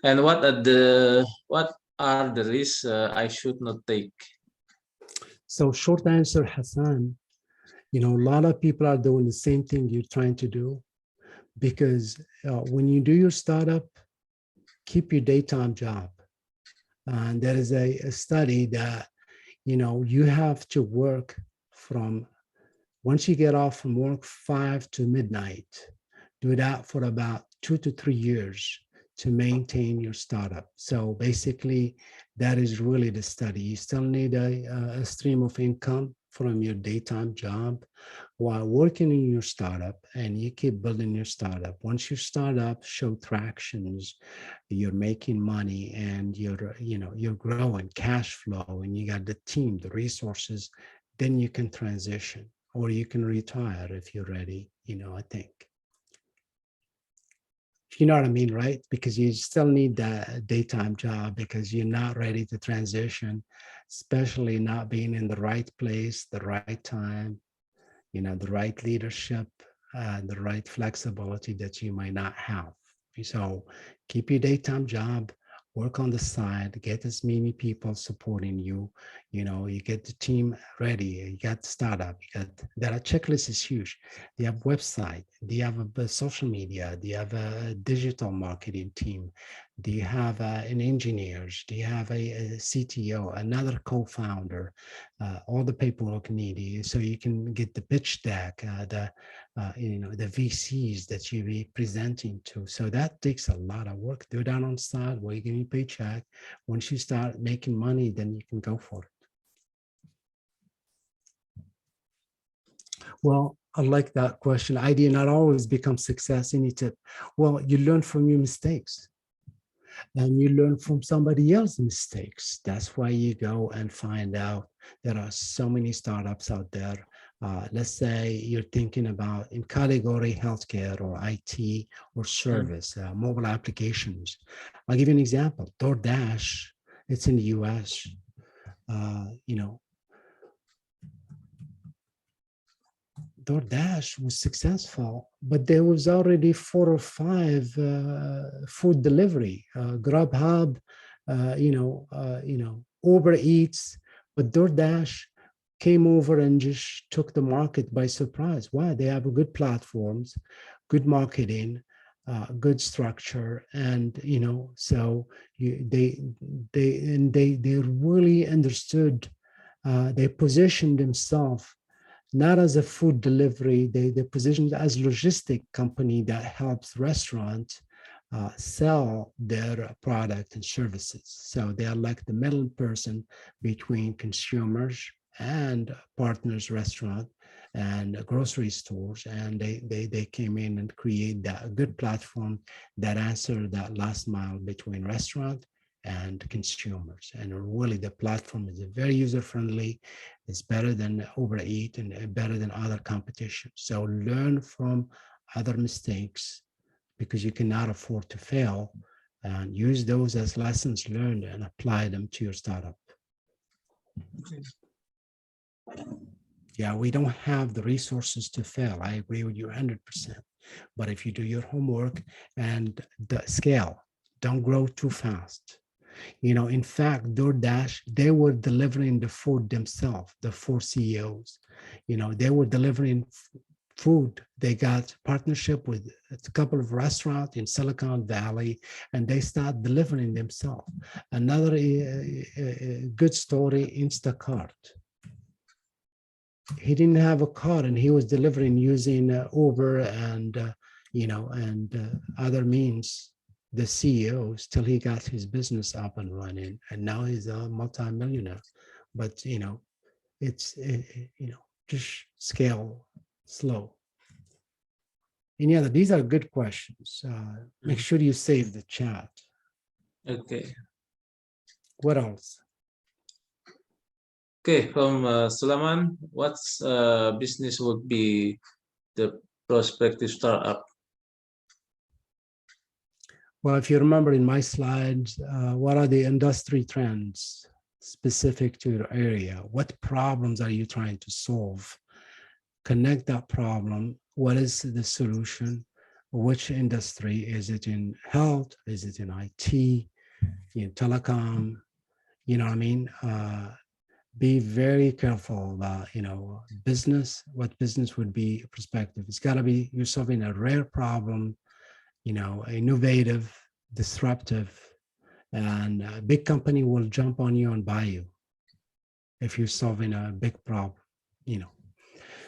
And what are the risks I should not take? So short answer, Hassan, a lot of people are doing the same thing you're trying to do, because when you do your startup, keep your daytime job. And there is a study that, you have to work from, once you get off from work, 5 to midnight, do that for about 2 to 3 years to maintain your startup. So basically, that is really the study. You still need a stream of income from your daytime job while working in your startup, and you keep building your startup. Once your startup show tractions, you're making money, and you're growing cash flow, and you got the team, the resources, then you can transition, or you can retire if you're ready, I think. You know what I mean, right? Because you still need that daytime job, because you're not ready to transition, especially not being in the right place, the right time, the right leadership, the right flexibility that you might not have. So keep your daytime job, work on the side, get as many people supporting you. You get the team ready, you got the startup, that checklist is huge. They have website, they have a social media, they have a digital marketing team, they have an engineers, they have a CTO, another co-founder, all the paperwork needed, so you can get the pitch deck, the VCs that you be presenting to. So that takes a lot of work. Do that on side where you give me paycheck. Once you start making money, then you can go for it. Well, I like that question. Idea not always become success. Any tip? Well, you learn from your mistakes, and you learn from somebody else's mistakes. That's why you go and find out. There are so many startups out there. Let's say you're thinking about in category healthcare or IT or service, mobile applications. I'll give you an example. DoorDash, it's in the US. DoorDash was successful, but there was already 4 or 5 food delivery, Grubhub, Uber Eats, but DoorDash came over and just took the market by surprise. Why? They have good platforms, good marketing, good structure, and so they really understood. They positioned themselves not as a food delivery, they positioned as logistic company that helps restaurants sell their product and services. So they are like the middle person between consumers and partners restaurant and grocery stores, and they came in and create that good platform that answered that last mile between restaurant and consumers. And really the platform is very user-friendly. It's better than Uber Eats and better than other competition. So learn from other mistakes, because you cannot afford to fail, and use those as lessons learned and apply them to your startup. Yeah, we don't have the resources to fail. I agree with you 100%. But if you do your homework and the scale, don't grow too fast. In fact, DoorDash, they were delivering the food themselves, the 4 CEOs. They were delivering food. They got partnership with a couple of restaurants in Silicon Valley, and they start delivering themselves. Another good story, Instacart. He didn't have a car, and he was delivering using Uber and other means, the CEOs, till he got his business up and running, and now he's a multi-millionaire. But it's just scale slow. Any other? These are good questions. Make sure you save the chat. Okay. What else? Okay, from Sulaiman, what's business would be the prospective startup? Well, if you remember in my slides, what are the industry trends specific to your area? What problems are you trying to solve? connect that problem. What is the solution? Which industry? Is it in health? Is it in IT, in telecom? You know what I mean? Be very careful about, business, what business would be perspective. It's got to be you're solving a rare problem, innovative, disruptive, and a big company will jump on you and buy you if you're solving a big problem.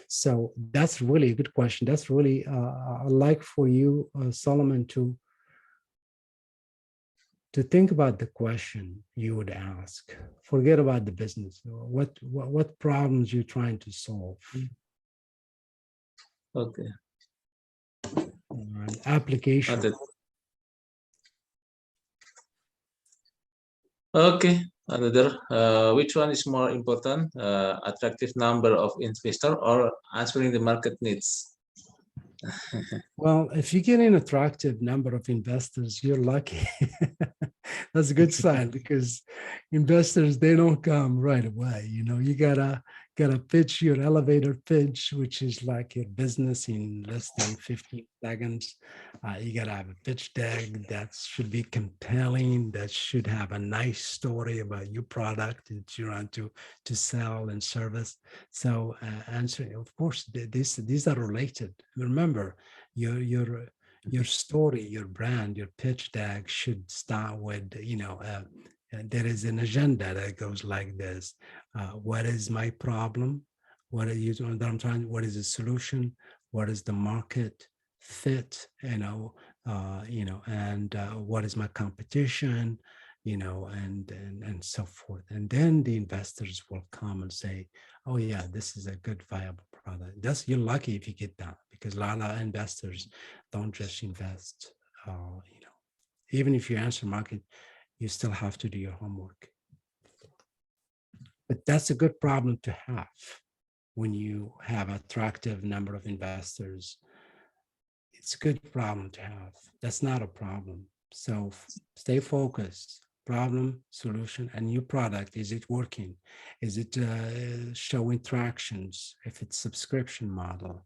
So that's really a good question. That's really, I'd like for you, Solomon, to think about the question you would ask. Forget about the business. What problems you're trying to solve? Okay. Application. Noted. Okay. Another. Which one is more important? Attractive number of investor or answering the market needs? Well, if you get an attractive number of investors, you're lucky. That's a good sign, because investors, they don't come right away. You gotta pitch your elevator pitch, which is like your business in less than 15 seconds. You gotta have a pitch deck that should be compelling, that should have a nice story about your product that you want to sell and service. So answering, of course, these are related. Remember, your story, your brand, your pitch deck should start with, there is an agenda that goes like this. What is my problem? What are you doing that I'm trying? What is the solution? What is the market fit? And what is my competition? And so forth. And then the investors will come and say, oh yeah, this is a good viable product. You're lucky if you get that, because a lot of investors don't just invest. Even if you answer market, you still have to do your homework. But that's a good problem to have when you have an attractive number of investors. It's a good problem to have. That's not a problem. So stay focused. Problem, solution, and new product. Is it working? Is it showing tractions? If it's subscription model,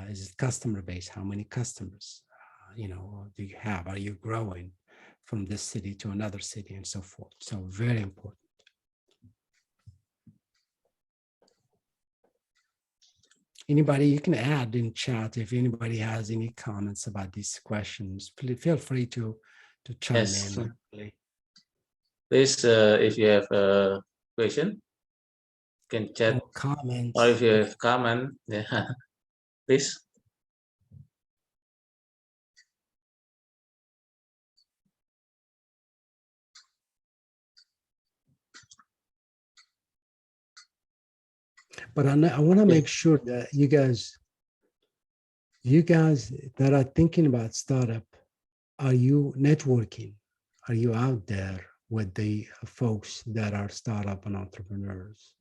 is it customer base? How many customers do you have? Are you growing from this city to another city, and so forth? So very important. Anybody, you can add in chat if anybody has any comments about these questions. Feel free to chime in. Please, if you have a question, you can chat. Or comments. Or if you have comment, yeah, please. But I want to make sure that you guys that are thinking about startup, are you networking? Are you out there with the folks that are startup and entrepreneurs?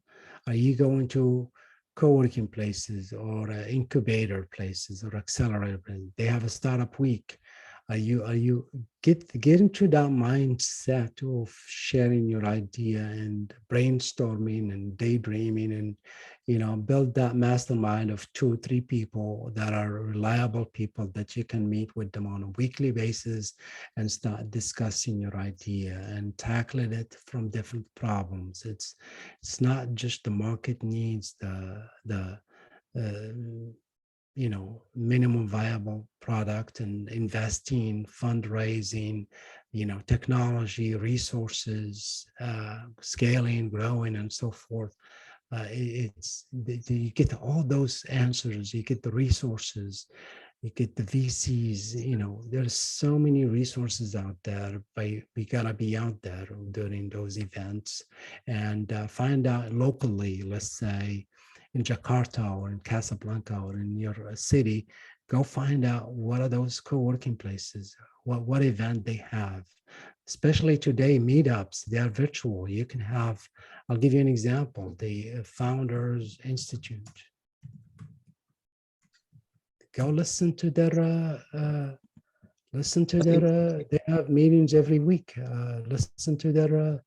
Are you going to co-working places or incubator places or accelerator places? They have a startup week. Are you get into that mindset of sharing your idea and brainstorming and daydreaming, and build that mastermind of 2 or 3 people that are reliable people that you can meet with them on a weekly basis and start discussing your idea and tackling it from different problems. It's not just the market needs, the minimum viable product, and investing, fundraising, technology, resources, scaling, growing, and so forth. You get all those answers, you get the resources, you get the VCs, there's so many resources out there, but we gotta be out there during those events and find out locally, let's say in Jakarta or in Casablanca or in your city, go find out what are those co-working places, what event they have. Especially today, meetups, they are virtual. You can have, I'll give you an example, the Founders Institute. Go listen to their, they have meetings every week. Listen to their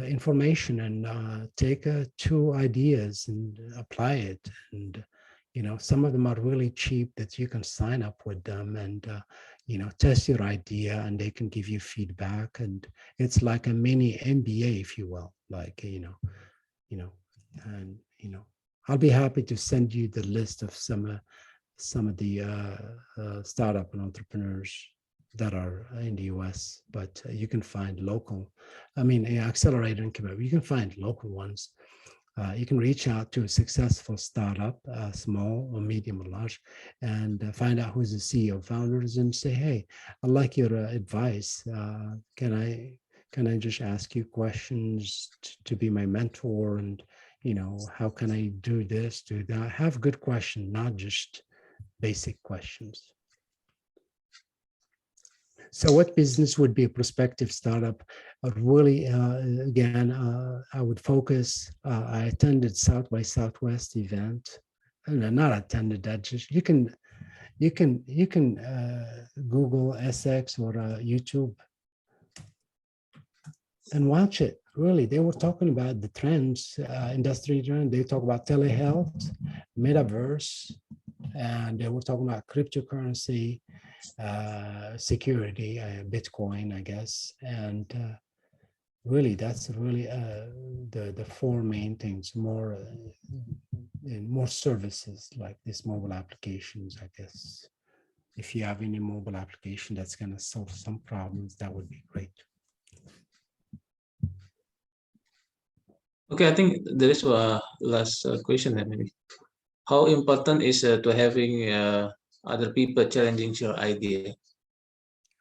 information and take 2 ideas and apply it. And some of them are really cheap that you can sign up with them and, test your idea and they can give you feedback. And it's like a mini MBA, if you will, like, and, I'll be happy to send you the list of some of the startup and entrepreneurs that are in the US, but you can find local, accelerator incubator, you can find local ones. You can reach out to a successful startup, small or medium or large, and find out who's the CEO, founders, and say, "Hey, I like your advice. Can I just ask you questions to be my mentor? And how can I do this, do that? Have good questions, not just basic questions." So what business would be a prospective startup? Really, again, I would focus, I attended South by Southwest event. No, not attended that, just you can Google SX or YouTube and watch it. Really, they were talking about the trends, industry trend. They talk about telehealth, metaverse, and they were talking about cryptocurrency, security, Bitcoin, I guess. And really, that's really the four main things, more services like these mobile applications, I guess. If you have any mobile application that's going to solve some problems, that would be great. Okay, I think there is a last question then maybe. How important is to having other people challenging your idea?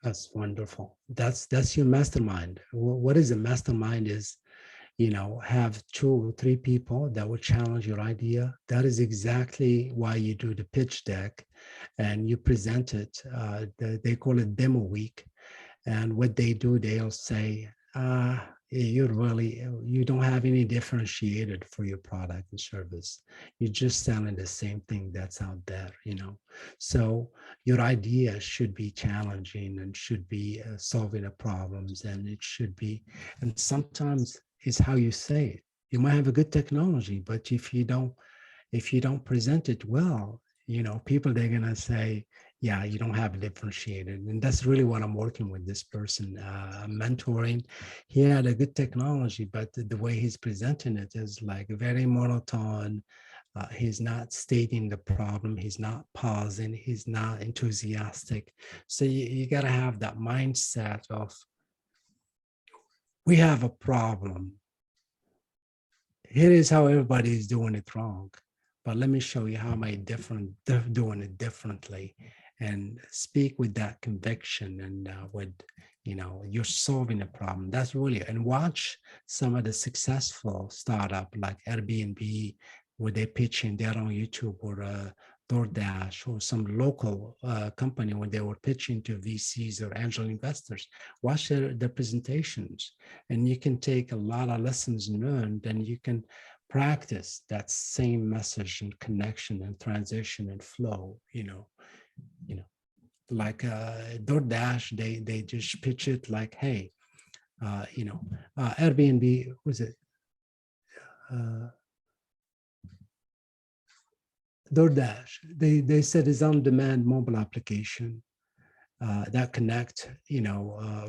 That's wonderful. That's your mastermind. What is a mastermind is, have 2 or 3 people that will challenge your idea. That is exactly why you do the pitch deck and you present it. They call it demo week. And what they do, they'll say, you don't have any differentiated for your product and service. You're just selling the same thing that's out there, So your idea should be challenging and should be solving the problems, and it should be, and sometimes it's how you say it. You might have a good technology, but if you don't present it well, people, they're gonna say, yeah, you don't have it differentiated. And that's really what I'm working with this person, mentoring. He had a good technology, but the way he's presenting it is like very monotone. He's not stating the problem. He's not pausing. He's not enthusiastic. So you got to have that mindset of, we have a problem. Here is how everybody is doing it wrong. But let me show you how am I doing it differently, and speak with that conviction and with, you're solving a problem. That's really, and watch some of the successful startup like Airbnb, where they're pitching, they're on YouTube, or DoorDash, or some local company when they were pitching to VCs or angel investors. Watch their presentations, and you can take a lot of lessons learned, and you can practice that same message and connection and transition and flow, like DoorDash, they just pitch it like, hey, Airbnb, was it? DoorDash, they said is on-demand mobile application that connect,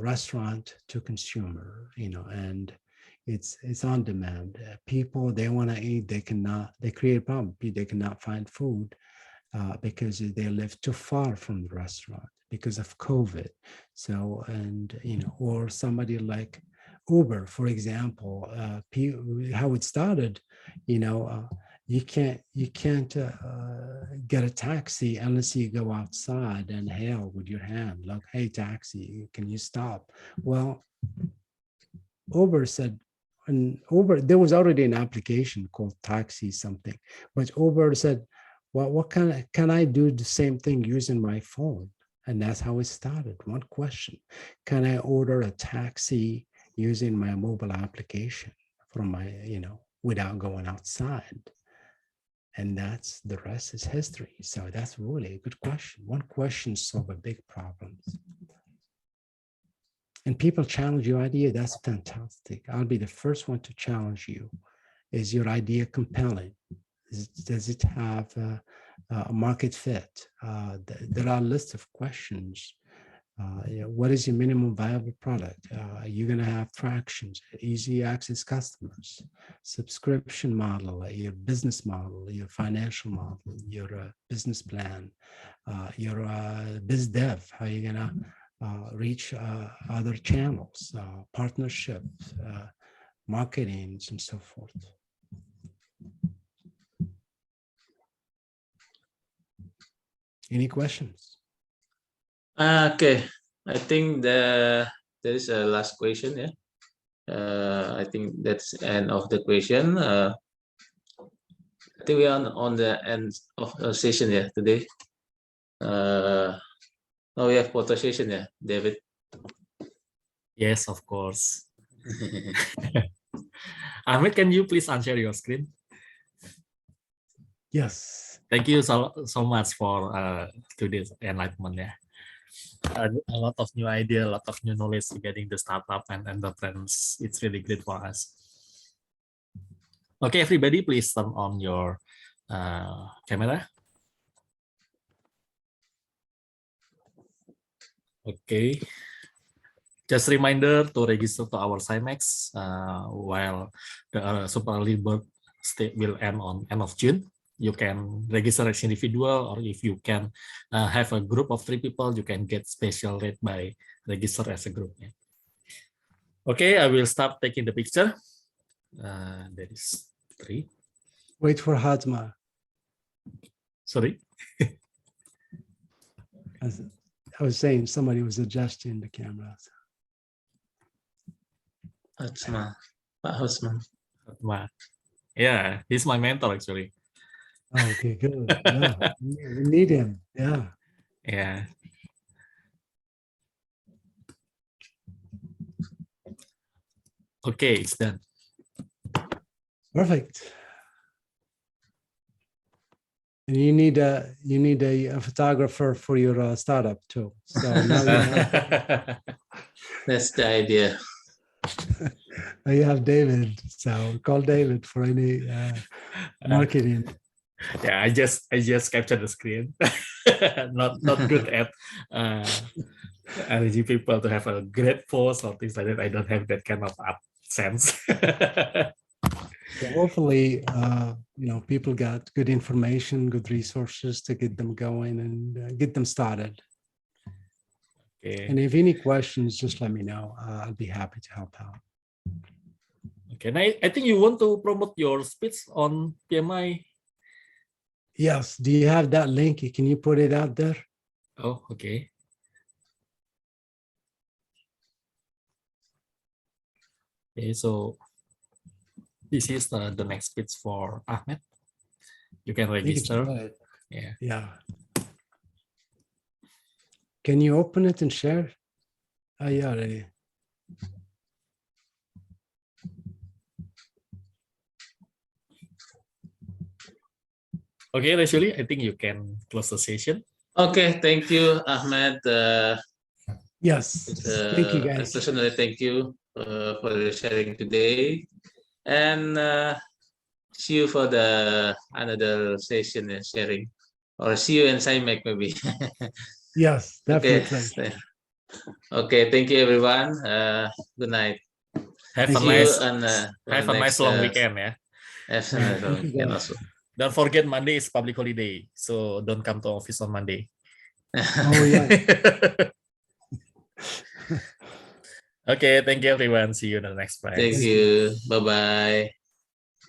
restaurant to consumer, and it's on demand. People, they want to eat, they cannot, they create a problem. They cannot find food because they live too far from the restaurant because of COVID. So, and, or somebody like Uber, for example, how it started, you can't get a taxi unless you go outside and hail with your hand, like, hey, taxi, can you stop? Well, Uber said, and Uber, there was already an application called Taxi something, but Uber said, well, what can I do the same thing using my phone? And that's how it started. One question: can I order a taxi using my mobile application from my, without going outside? And that's, the rest is history. So that's really a good question. One question solves a big problem. And people challenge your idea. That's fantastic. I'll be the first one to challenge you. Is your idea compelling? Does it have market fit. There are a list of questions. What is your minimum viable product? You're going to have fractions, easy access customers, subscription model, your business model, your financial model, your business plan, your biz dev, how you're going to reach other channels, partnerships, marketings, and so forth. Any questions? Okay, I think there is a last question. Yeah, I think that's the end of the question. I think we are on the end of the session. Yeah, today. Now we have photo session. Yeah, David. Yes, of course. Ahmed, can you please unshare your screen? Yes. Thank you so much for today's enlightenment. Yeah, a lot of new idea, a lot of new knowledge regarding the startup and entrepreneurs. It's really great for us. Okay, everybody, please turn on your camera. Okay. Just reminder to register to our CIMEX while the Super Early Bird state will end on end of June. You can register as individual, or if you can have a group of 3 people, you can get special rate by register as a group. Yeah. Okay, I will start taking the picture. That is 3. Wait for Hatma. Sorry. I was saying somebody was adjusting the camera. Hatma. Hatma. Yeah, he's my mentor actually. Oh, okay, good. Yeah, we need him. Yeah. Yeah. Okay, it's done. Perfect. And you need a photographer for your startup too. So now you have, That's the idea. now you have David. So call David for any marketing. Yeah, I just captured the screen. not good at arranging people to have a great post or things like that. I don't have that kind of up sense. So hopefully, people got good information, good resources to get them going and get them started. Okay. And if any questions, just let me know. I'll be happy to help out. Okay, now I think you want to promote your speech on PMI. Yes. Do you have that link? Can you put it out there? Oh, okay. Okay, so this is the next speech for Ahmed. You can register. Yeah. Yeah. Can you open it and share? Oh, yeah, already. Okay, Rashuli, I think you can close the session. Okay, thank you, Ahmed. Yes. Thank you, I guys. personally thank you for the sharing today, and see you for the another session sharing, or see you in CIMEC maybe. Yes, definitely. Okay. Okay, thank you everyone. Good night. Have Thank a you. nice, And, have a nice long weekend, yeah. Have a Yeah, nice long thank you, weekend guys. also. Don't forget Monday is public holiday, so don't come to office on Monday. Oh, yeah. Okay, thank you everyone. See you in the next class. Thank you. Bye-bye.